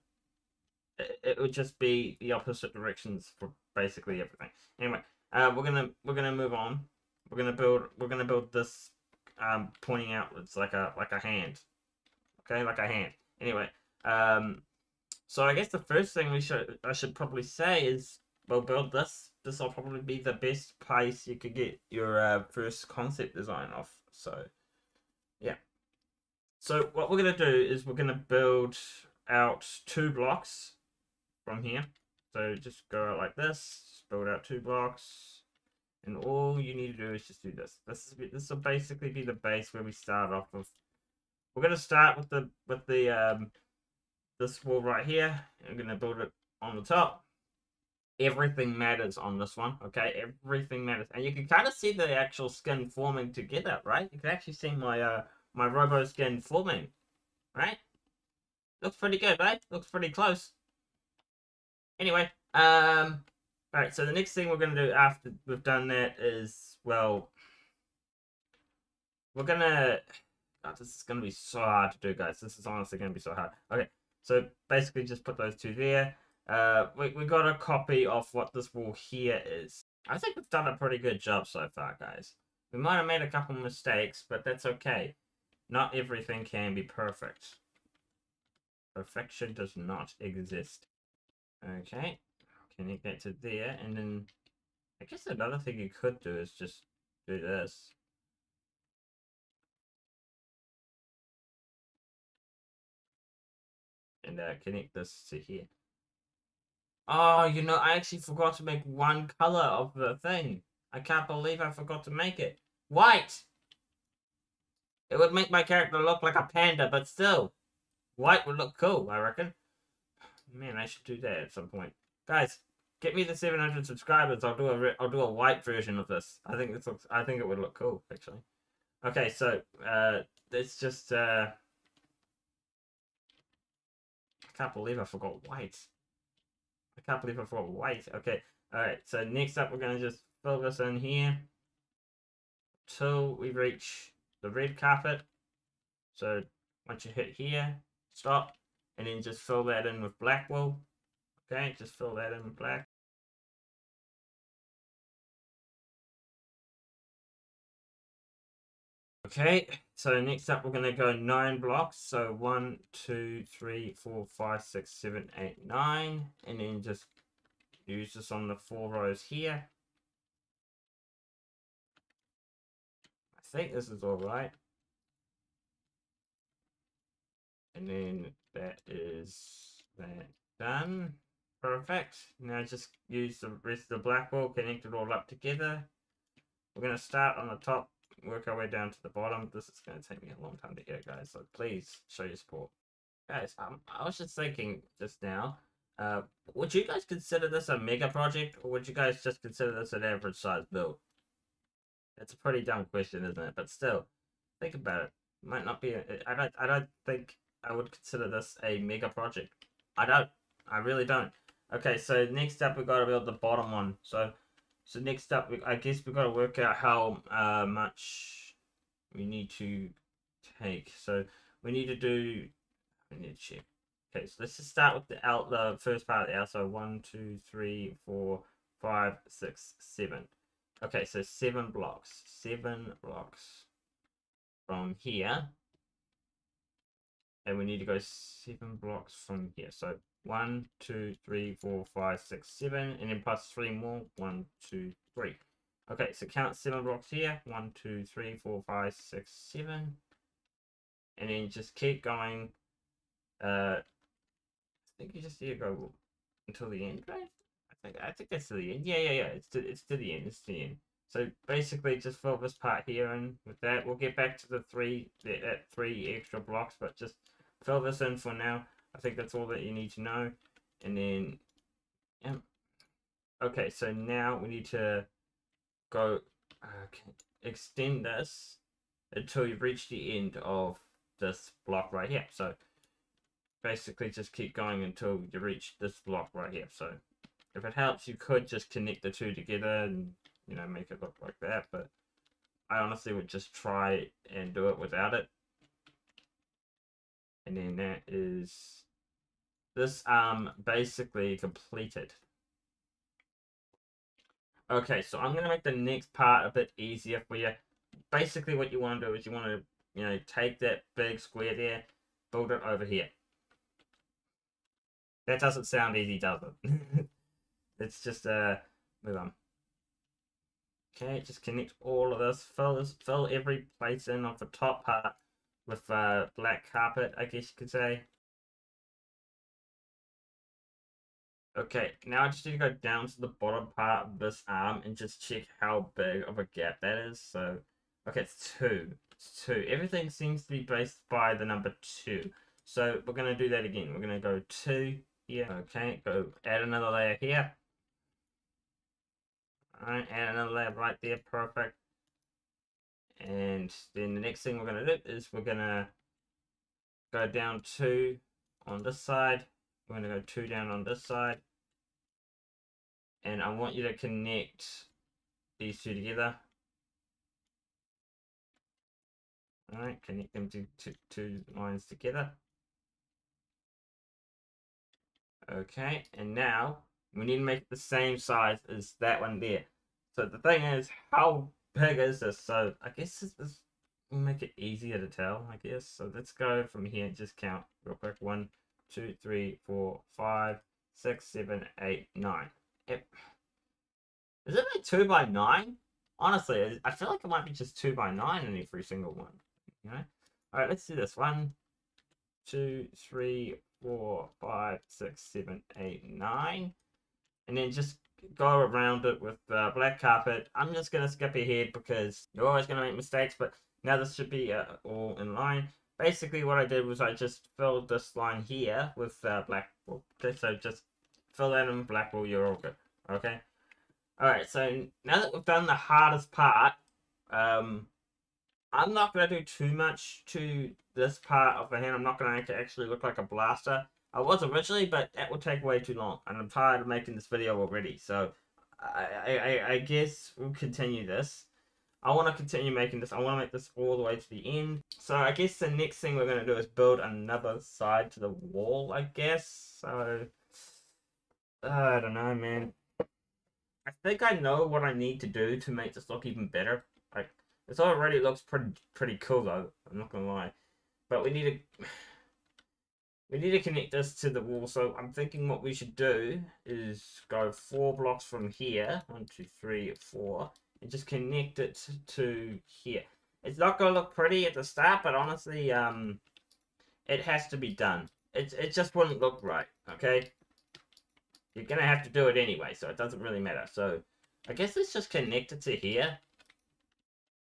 A: it would just be the opposite directions for basically everything. Anyway, we're gonna move on. We're gonna build this pointing outwards like a hand. Okay, like a hand. Anyway, so I guess the first thing I should probably say is we'll build this. This will probably be the best place you could get your first concept design off. So yeah. So what we're gonna do is we're gonna build out 2 blocks from here. So just go out like this, build out 2 blocks, and all you need to do is just do this. This will basically be the base where we start off with. We're gonna start with the this wall right here. I'm gonna build it on the top. Everything matters on this one, okay? Everything matters, and you can kind of see the actual skin forming together, right? You can actually see my my Robo skin forming, right? Looks pretty good, right? Looks pretty close. Anyway, alright, so the next thing we're going to do after we've done that is, well, we're going to, oh, this is going to be so hard to do, guys. This is honestly going to be so hard. Okay, so basically just put those 2 there. We got a copy of what this wall here is. I think we've done a pretty good job so far, guys. We might have made a couple mistakes, but that's okay. Not everything can be perfect. Perfection does not exist. Okay, connect that to there, and then I guess another thing you could do is just do this. And connect this to here. Oh, you know, I actually forgot to make one color of the thing. I can't believe I forgot to make it. White! It would make my character look like a panda, but still. White would look cool, I reckon. Man, I should do that at some point. Guys, get me the 700 subscribers. I'll do a white version of this. I think it would look cool, actually. Okay, so let's just I can't believe I forgot white. I can't believe I forgot white. Okay, alright, so next up we're gonna just fill this in here till we reach the red carpet. So once you hit here, stop, and then just fill that in with black wool. Okay, just fill that in with black. Okay, so next up we're gonna go 9 blocks. So 1, 2, 3, 4, 5, 6, 7, 8, 9, and then just use this on the 4 rows here. think this is all right. And then that is that done. Perfect. Now just use the rest of the black wool, connect it all up together. We're going to start on the top, work our way down to the bottom. This is going to take me a long time to get, guys, so please show your support. Guys, I was just thinking just now, would you guys consider this a mega project, or would you guys just consider this an average size build? It's a pretty dumb question, isn't it? But still, think about it. Might not be. I don't think I would consider this a mega project. I don't. I really don't. Okay, so next up we got to build the bottom one. So next up, I guess we got to work out how much we need to take. So we need to do. I need to check. Okay, so let's just start with the first part of the L. So 1, 2, 3, 4, 5, 6, 7. Okay, so 7 blocks. 7 blocks from here. And we need to go 7 blocks from here. So 1, 2, 3, 4, 5, 6, 7. And then plus 3 more. 1, 2, 3. Okay, so count 7 blocks here. 1, 2, 3, 4, 5, 6, 7. And then just keep going. I think you just need to go until the end, right? I think that's to the end. Yeah. It's to the end. It's to the end. So basically, just fill this part here in with that. We'll get back to the three extra blocks, but just fill this in for now. I think that's all that you need to know. And then, yeah. Okay, so now we need to go extend this until you reach the end of this block right here. So basically, just keep going until you reach this block right here. So if it helps, you could just connect the two together and, you know, make it look like that, but I honestly would just try and do it without it. And then that is this basically completed. Okay, so I'm gonna make the next part a bit easier for you. Basically what you want to do is you want to, you know, take that big square there, build it over here. That doesn't sound easy, does it? It's just move on. Okay, just connect all of this. Fill every place in of the top part with black carpet, I guess you could say. Okay, now I just need to go down to the bottom part of this arm and just check how big of a gap that is. So, okay, it's 2. It's 2. Everything seems to be based by the number 2. So we're going to do that again. We're going to go 2 here. Okay, go add another layer here. Alright, add another layer right there. Perfect. And then the next thing we're going to do is we're going to go down 2 on this side. We're going to go 2 down on this side. And I want you to connect these two together. Alright, connect them to two lines together. Okay, and now we need to make it the same size as that one there. So the thing is, how big is this? So I guess this will make it easier to tell, I guess. So let's go from here and just count real quick. 1, 2, 3, 4, 5, 6, 7, 8, 9. Yep. Is it like 2 by 9? Honestly, I feel like it might be just 2 by 9 in every single one. You know? Alright, let's do this. 1, 2, 3, 4, 5, 6, 7, 8, 9. And then just go around it with black carpet. I'm just going to skip ahead because you're always going to make mistakes, but now this should be all in line. Basically, what I did was I just filled this line here with black wool. Okay, so just fill that in black wool, you're all good. Okay? Alright, so now that we've done the hardest part, I'm not going to do too much to this part of the hand. I'm not going to make it actually look like a blaster. I was originally, but that would take way too long. And I'm tired of making this video already. So, I guess we'll continue this. I want to continue making this. I want to make this all the way to the end. So, I guess the next thing we're going to do is build another side to the wall, I guess. So, I don't know, man. I think I know what I need to do to make this look even better. Like, this already looks pretty cool though. I'm not gonna lie, but we need to connect this to the wall. So I'm thinking what we should do is go 4 blocks from here, 1, 2, 3, 4, and just connect it to here. It's not gonna look pretty at the start, but honestly, it has to be done. It just wouldn't look right, okay? You're gonna have to do it anyway, so it doesn't really matter. So, I guess let's just connect it to here.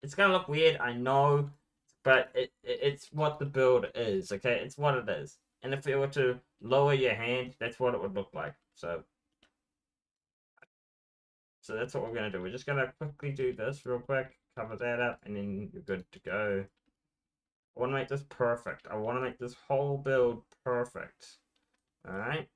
A: It's gonna look weird, I know, but it's what the build is, okay? It's what it is. And if you were to lower your hand, that's what it would look like. So that's what we're gonna do. We're just gonna quickly do this real quick, cover that up, and then you're good to go. I want to make this perfect. I want to make this whole build perfect. Alright.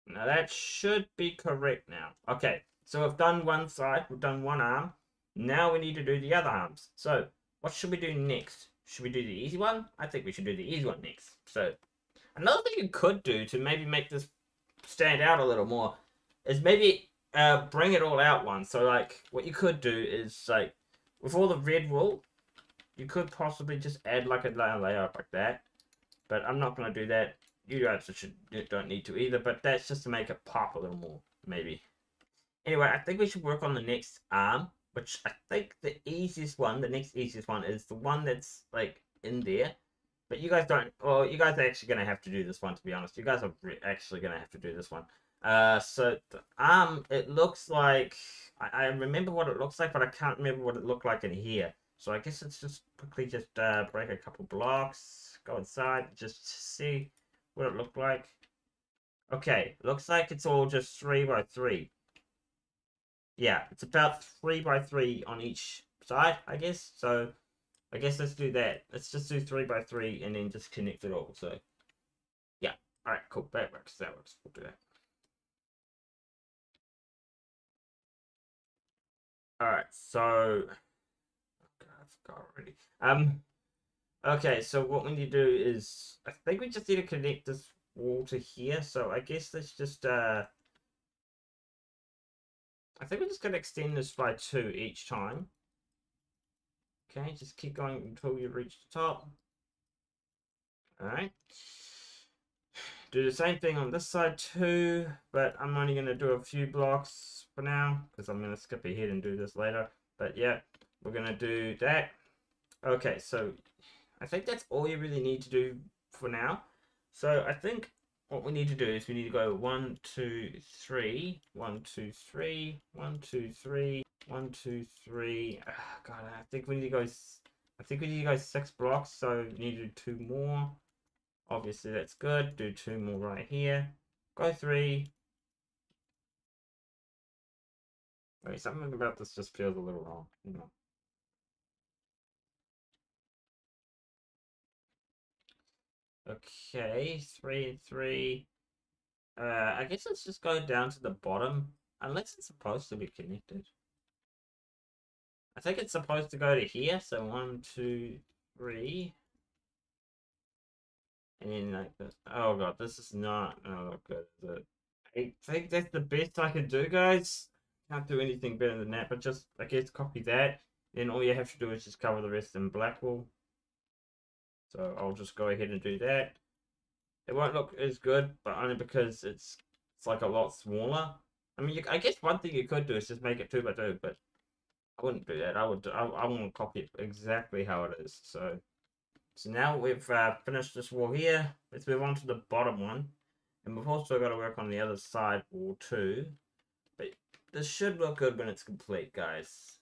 A: Now that should be correct now. Okay, so we've done one side, we've done one arm. Now we need to do the other arms. So, what should we do next? Should we do the easy one? I think we should do the easy one next. So, another thing you could do to maybe make this stand out a little more is maybe bring it all out once. So, like, what you could do is, like, with all the red wool, you could possibly just add, like, a layer like that. But I'm not going to do that. You guys don't need to either, but that's just to make it pop a little more, maybe. Anyway, I think we should work on the next arm, which I think the next easiest one is the one that's, like, in there. But you guys don't, well, you guys are actually going to have to do this one, to be honest. You guys are actually going to have to do this one. So the arm, it looks like, I remember what it looks like, but I can't remember what it looked like in here. So I guess it's just quickly just break a couple blocks, go inside, just see what it looked like. Okay, looks like it's all just 3 by 3. Yeah, it's about 3 by 3 on each side, I guess. So I guess let's do that. Let's just do 3 by 3 and then just connect it all. So yeah, all right, cool. That works. That works. We'll do that. All right. So God, I forgot already. Okay, so what we need to do is, I think we just need to connect this wall to here. So I guess let's just, I think we're just going to extend this by 2 each time. Okay, just keep going until you reach the top. Alright. Do the same thing on this side too, but I'm only going to do a few blocks for now, because I'm going to skip ahead and do this later. But yeah, we're going to do that. Okay, so I think that's all you really need to do for now. So I think what we need to do is we need to go 1, 2, 3, 1, 2, 3, 1, 2, 3, 1, 2, 3. God, I think we need to go. I think we need to go 6 blocks. So we need to do 2 more. Obviously, that's good. Do 2 more right here. Go 3. Wait, something about this just feels a little wrong. You know. Okay, 3 and 3. I guess let's just go down to the bottom, unless it's supposed to be connected. I think it's supposed to go to here, so 1, 2, 3. And then like this. Oh god, this is not good, is it? I think that's the best I can do, guys. Can't do anything better than that, but just, I guess, copy that. Then all you have to do is just cover the rest in black wool. So I'll just go ahead and do that. It won't look as good, but only because it's like a lot smaller. I mean, I guess one thing you could do is just make it 2 by 2, but I wouldn't do that. I want to copy it exactly how it is. So now we've finished this wall here. Let's move on to the bottom one. And we've also got to work on the other side wall too. But this should look good when it's complete, guys.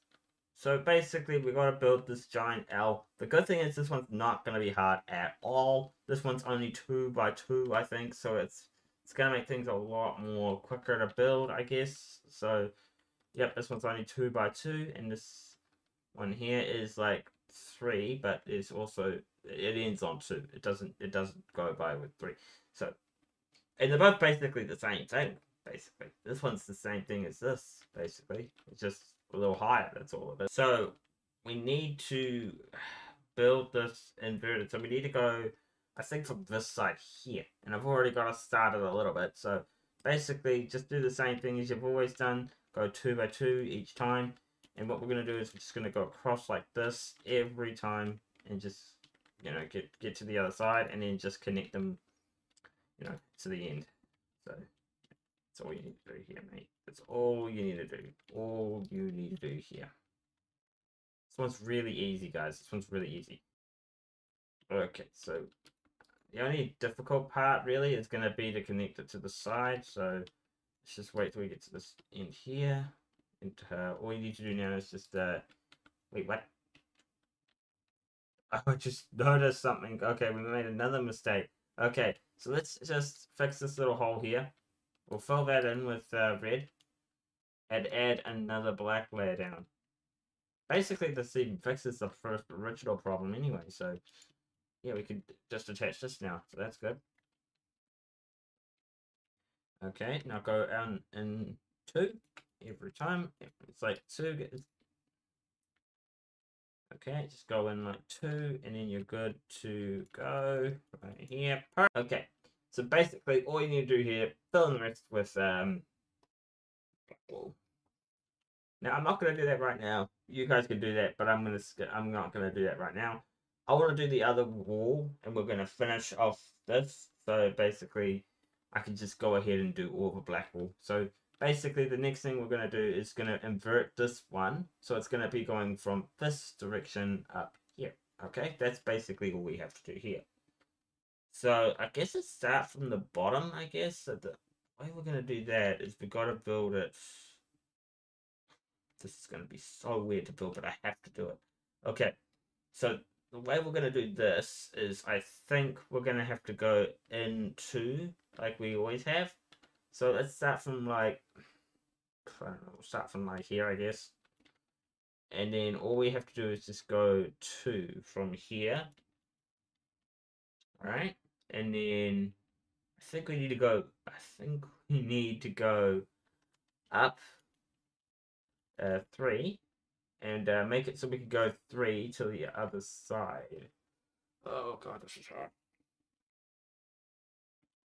A: So basically, we got to build this giant L. The good thing is this one's not going to be hard at all. This one's only 2 by 2, I think. So it's going to make things a lot more quicker to build, I guess. So, yep, this one's only 2 by 2. And this one here is like 3, but it's also, it ends on 2. It doesn't go by with 3. So, and they're both basically the same thing. Basically, this one's the same thing as this. Basically, it's just a little higher. That's all of it. So we need to build this inverted. So we need to go, I think, from this side here, and I've already got us started a little bit. So basically, just do the same thing as you've always done. Go 2 by 2 each time. And what we're going to do is we're just going to go across like this every time and just, you know, get to the other side and then just connect them, you know, to the end. So that's all you need to do here, mate. That's all you need to do. All you need to do here. one's really easy, guys. This one's really easy. Okay, so the only difficult part really is going to be to connect it to the side. So let's just wait till we get to this end here. And all you need to do now is just wait, what? I just noticed something. Okay, we made another mistake. Okay, so let's just fix this little hole here. We'll fill that in with red and add another black layer down. Basically, this even fixes the first original problem anyway. So yeah, we could just attach this now. So that's good. Okay, now go out in 2 every time. It's like 2. Okay, just go in like 2, and then you're good to go right here. Okay, so basically all you need to do here, fill in the rest with black wool. Now I'm not gonna do that right now. You guys can do that, but I'm not gonna do that right now. I want to do the other wall, and we're gonna finish off this. So basically, I can just go ahead and do all the black wool. So basically, the next thing we're gonna do is gonna invert this one, so it's gonna be going from this direction up here. Okay, that's basically all we have to do here. So I guess it starts from the bottom. I guess so the way we're gonna do that is we gotta build it. This is going to be so weird to build, but I have to do it. Okay, so the way we're going to do this is I think we're going to have to go into, like we always have. So let's start from like, I don't know, we'll start from like here, I guess. And then all we have to do is just go 2 from here. Alright, and then I think we need to go, up 3. And make it so we can go 3 to the other side. Oh god, this is hard.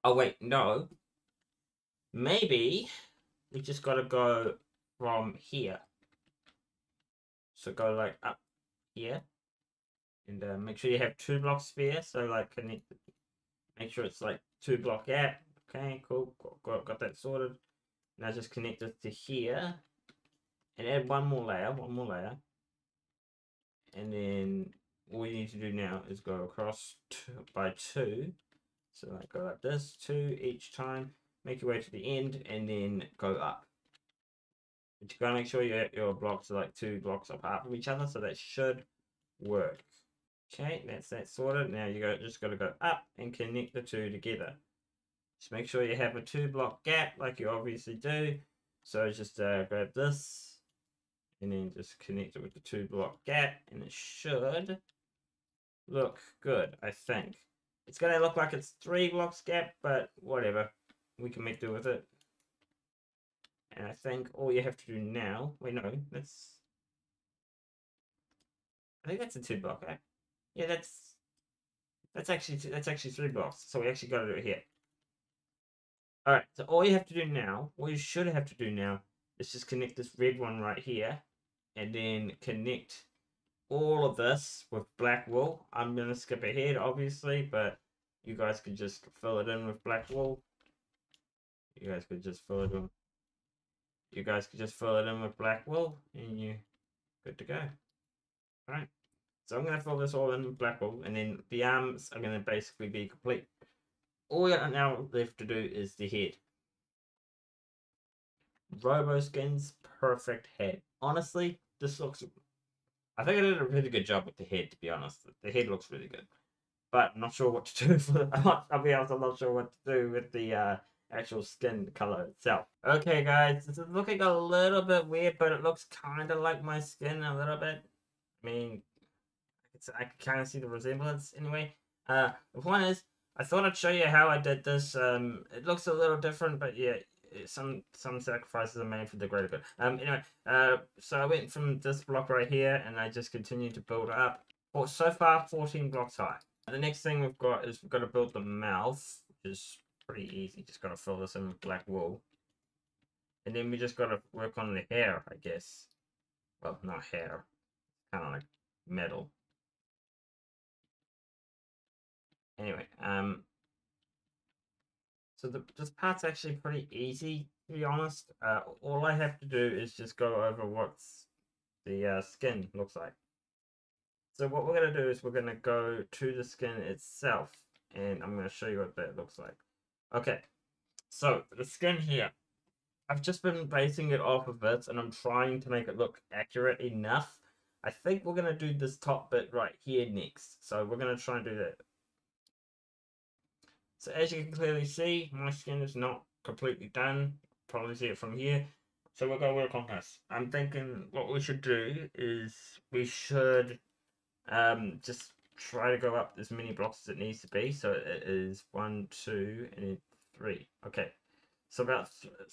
A: Oh wait, no. Maybe we just gotta go from here. So go like up here. And make sure you have 2 blocks spare. So like connect, make sure it's like 2 block gap. Okay, cool. Got that sorted. Now just connect it to here. And add one more layer. And then all you need to do now is go across by 2. So like go like this, 2 each time, make your way to the end, and then go up. But you gotta make sure your blocks are like 2 blocks apart from each other, so that should work. Okay, that's that sorted. Now just gotta go up and connect the 2 together. Just make sure you have a 2 block gap, like you obviously do. So just grab this, and then just connect it with the 2 block gap, and it should look good, I think. It's gonna look like it's 3 blocks gap, but whatever. We can make do with it. And I think all you have to do now. Wait, no, I think that's a 2 block gap. Yeah, that's actually 3 blocks. So we actually got to do it here. All right. So all you have to do now, what you should have to do now, is just connect this red one right here, and then connect all of this with black wool. I'm gonna skip ahead, obviously, but you guys could just fill it in with black wool. You guys could just fill it in. You guys could just fill it in with black wool, and you're good to go. All right. So I'm gonna fill this all in with black wool, and then the arms are gonna basically be complete. All we got now left to do is the head. Robo Skin's perfect head. Honestly, this looks. I think I did a really good job with the head. To be honest, the head looks really good, but I'm not sure what to do for. I'll be honest, I'm not sure what to do with the actual skin color itself. Okay, guys, this is looking a little bit weird, but it looks kind of like my skin a little bit. I mean, I can kind of see the resemblance anyway. The point is, I thought I'd show you how I did this. It looks a little different, but yeah, some sacrifices are made for the greater good. Anyway, so I went from this block right here, and I just continued to build up. Well, so far, 14 blocks high. The next thing we've got to build the mouth, which is pretty easy. Just got to fill this in with black wool. And then we just got to work on the hair, I guess. Well, not hair. Kind of like metal. Anyway, so this part's actually pretty easy, to be honest. All I have to do is just go over what the skin looks like. So what we're going to do is we're going to go to the skin itself, and I'm going to show you what that looks like. Okay, so the skin here, I've just been basing it off of this, and I'm trying to make it look accurate enough. I think we're going to do this top bit right here next. So we're going to try and do that. So as you can clearly see, my skin is not completely done. Probably see it from here. So we're going to work on this. I'm thinking what we should do is we should just try to go up as many blocks as it needs to be. So it is 1, 2, and then 3. Okay. So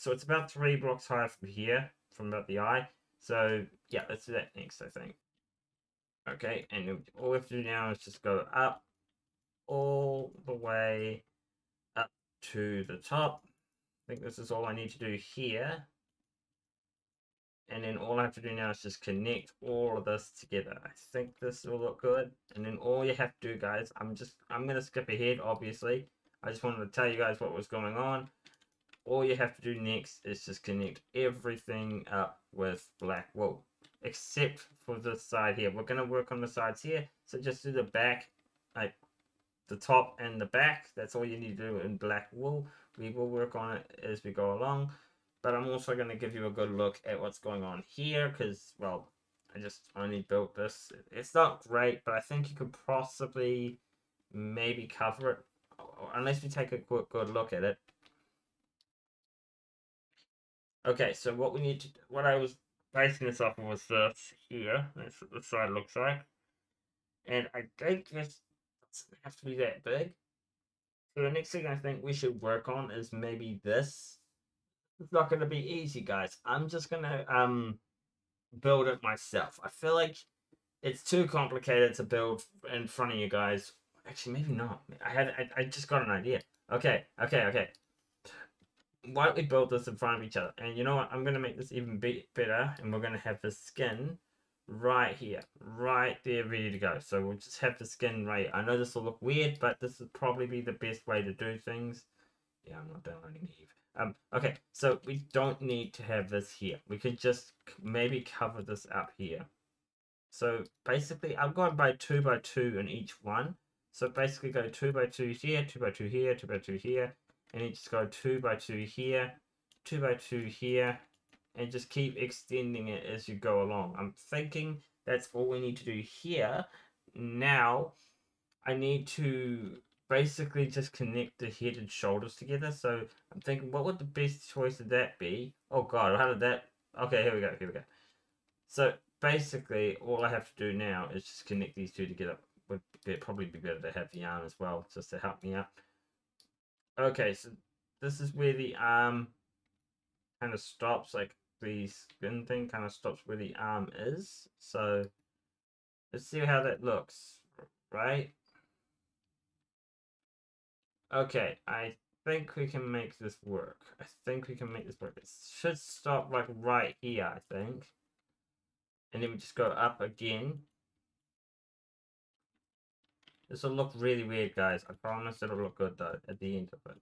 A: it's about 3 blocks higher from here, from about the eye. So yeah, let's do that next, I think. Okay, and all we have to do now is just go up all the way up to the top. I think this is all I need to do here. And then all I have to do now is just connect all of this together. I think this will look good. And then all you have to do, guys, I'm gonna skip ahead, obviously. I just wanted to tell you guys what was going on. All you have to do next is just connect everything up with black wool. Except for this side here. We're gonna work on the sides here. So just do the back, like the top and the back. That's all you need to do in black wool. We will work on it as we go along. But I'm also going to give you a good look at what's going on here because, well, I just only built this. It's not great, but I think you could possibly maybe cover it unless we take a good look at it. Okay, so what we need to, what I was basing this off of was this here. That's what the side looks like. And I think this doesn't have to be that big. So the next thing I think we should work on is maybe this. It's not going to be easy, guys. I'm just going to build it myself. I feel like it's too complicated to build in front of you guys. Actually, maybe not. I just got an idea. Okay. Why don't we build this in front of each other? And you know what? I'm going to make this even better. And we're going to have the skin right here. Right there, ready to go. So we'll just have the skin right. I know this will look weird, but this will probably be the best way to do things. Yeah, I'm not downloading Eve. Okay, so we don't need to have this here. We could just maybe cover this up here. So basically, I'm going by 2 by 2 in each one. So basically go 2 by 2 here, 2 by 2 here, 2 by 2 here, and then just go 2 by 2 here, 2 by 2 here, and just keep extending it as you go along. I'm thinking that's all we need to do here. Now, I need to basically just connect the head and shoulders together. So I'm thinking, what would the best choice of that be? Oh god, how did that? Okay, here we go. So basically, all I have to do now is just connect these two together. Would probably be better to have the arm as well, just to help me out. Okay, so this is where the arm kind of stops, like the skin thing kind of stops where the arm is. So let's see how that looks, right? Okay, I think we can make this work. I think we can make this work. It should stop like right here, I think. And then we just go up again. This will look really weird, guys. I promise it'll look good though at the end of it.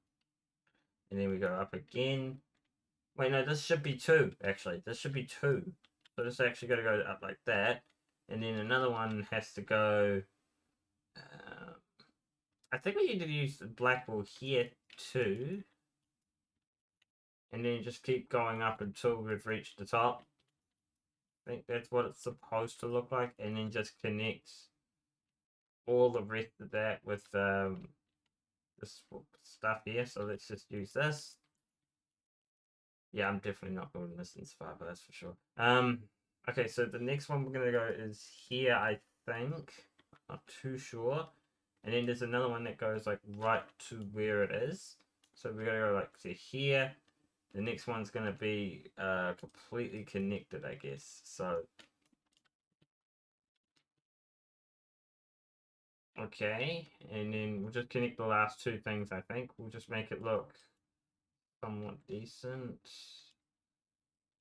A: And then we go up again. Wait, no, this should be 2, actually. This should be 2. So this actually got to go up like that. And then another one has to go... I think we need to use the black wool here too. And then just keep going up until we've reached the top. I think that's what it's supposed to look like. And then just connect all the rest of that with this stuff here. So let's just use this. Yeah, I'm definitely not building this in Survivor, that's for sure. Okay, so the next one we're gonna go is here, I think. Not too sure. And then there's another one that goes like right to where it is. So we're gonna go like to here. The next one's gonna be completely connected, I guess. So okay, and then we'll just connect the last 2 things, I think. We'll just make it look somewhat decent.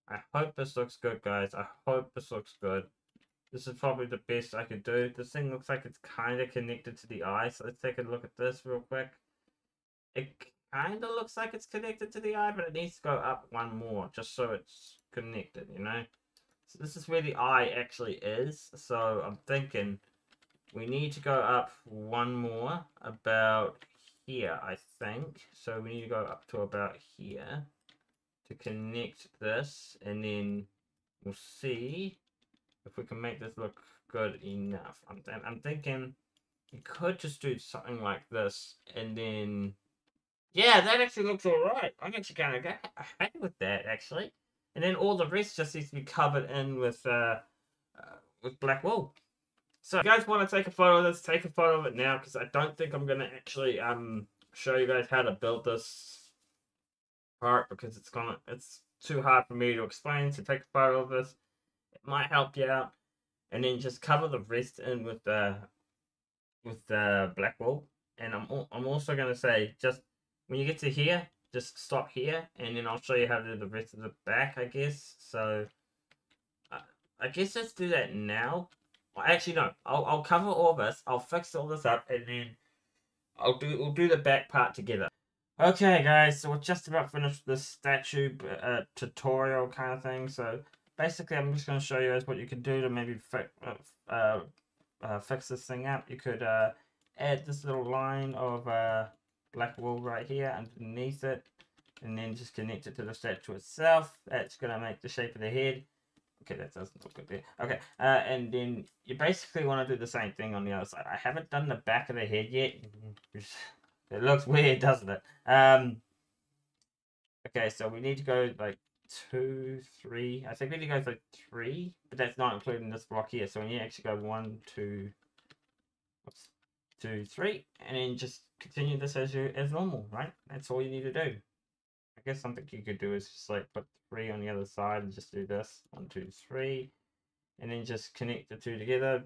A: I hope this looks good, guys. I hope this looks good. This is probably the best I could do. This thing looks like it's kind of connected to the eye. So let's take a look at this real quick. It kind of looks like it's connected to the eye, but it needs to go up one more just so it's connected, you know? So this is where the eye actually is. So I'm thinking we need to go up one more about here, I think. So we need to go up to about here to connect this, and then we'll see if we can make this look good enough. I'm thinking you could just do something like this, and then yeah, that actually looks alright. I'm actually kind of happy with that, actually. And then all the rest just needs to be covered in with black wool. So if you guys want to take a photo of this, take a photo of it now, because I don't think I'm going to actually show you guys how to build this part, because it's too hard for me to explain. So take a photo of this. It might help you out. And then just cover the rest in with black wool. And I'm also going to say, just when you get to here, just stop here, and then I'll show you how to do the rest of the back, I guess. So I guess let's do that now. Well, actually, no. I'll cover all this. I'll fix all this up, and then we'll do the back part together. Okay, guys. So we're just about finished this statue tutorial kind of thing. So basically, I'm just going to show you guys what you can do to maybe fix this thing up. You could add this little line of black wool right here underneath it, and then just connect it to the statue itself. That's going to make the shape of the head. Okay, that doesn't look good there. Okay, and then you basically want to do the same thing on the other side. I haven't done the back of the head yet. It looks weird, doesn't it? Okay, so we need to go like 2, 3. I think we need to go for 3, but that's not including this block here. So we need to actually go 1, 2, 2, 3, and then just continue this as normal, right? That's all you need to do. I guess something you could do is just like put 3 on the other side and just do this 1, 2, 3, and then just connect the two together.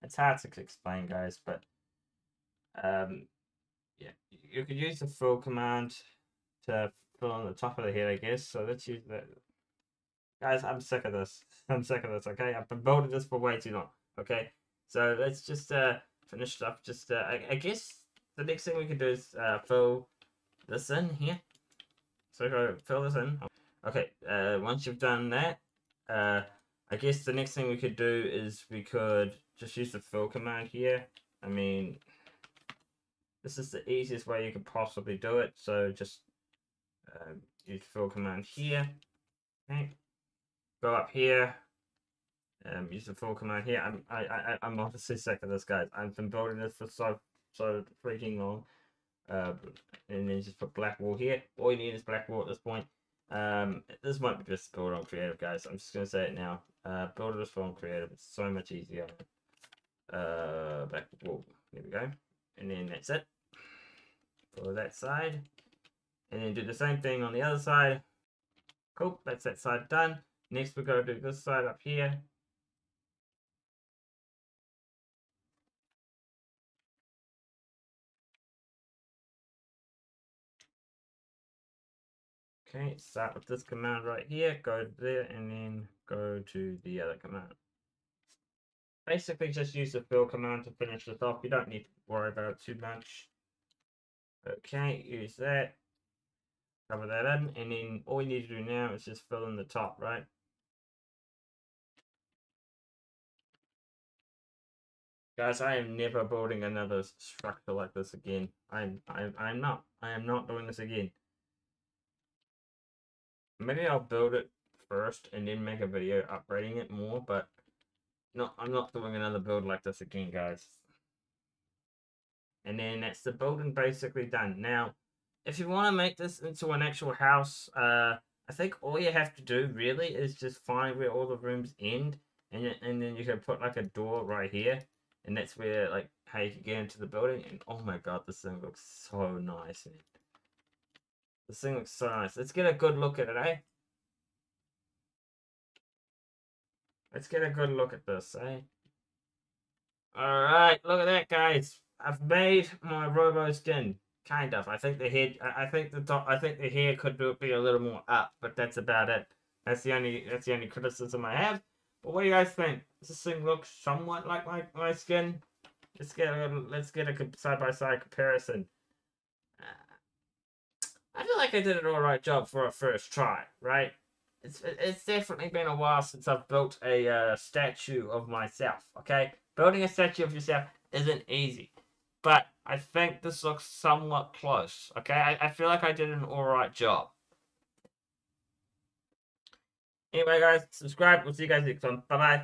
A: It's hard to explain, guys, but yeah, you could use the fill command to fill on the top of the head, I guess. So let's use that. Guys, I'm sick of this. I'm sick of this. Okay, I've been building this for way too long. Okay, so let's just finish it up. Just I guess the next thing we could do is fill this in here. So go fill this in. Okay, once you've done that, I guess the next thing we could do is we could just use the fill command here. I mean, this is the easiest way you could possibly do it. So just use fill command here. Okay, go up here. Use the fill command here. I'm obviously sick of this, guys. I've been building this for so freaking long. And then just put black wool here. All you need is black wool at this point. This might be just build on creative, guys. I'm just gonna say it now. Build this on creative. It's so much easier. Black wool. There we go. And then that's it for that side. And then do the same thing on the other side. Cool. That's that side done. Next, we've got to do this side up here. Okay, start with this command right here, go there, and then go to the other command. Basically, just use the fill command to finish this off. You don't need to worry about it too much. Okay, use that. Cover that in, and then all you need to do now is just fill in the top, right? Guys, I am never building another structure like this again. I'm not. I am not doing this again. Maybe I'll build it first and then make a video upgrading it more, but no, I'm not doing another build like this again, guys. And then that's the building basically done. Now, if you want to make this into an actual house, I think all you have to do really is just find where all the rooms end, and then you can put like a door right here, and that's where like how you can get into the building. And oh my god, this thing looks so nice. This thing looks so nice. Let's get a good look at it, eh? Let's get a good look at this, eh? Alright, look at that, guys. I've made my Robo skin. Kind of. I think the head, I think the top, I think the hair could be a little more up, but that's about it. That's the only criticism I have. But what do you guys think? Does this thing look somewhat like my skin? Let's get a side by side comparison. I feel like I did an alright job for a first try, right? It's definitely been a while since I've built a statue of myself. Okay, building a statue of yourself isn't easy. But I think this looks somewhat close. Okay, I feel like I did an alright job. Anyway, guys, subscribe. We'll see you guys next time. Bye-bye.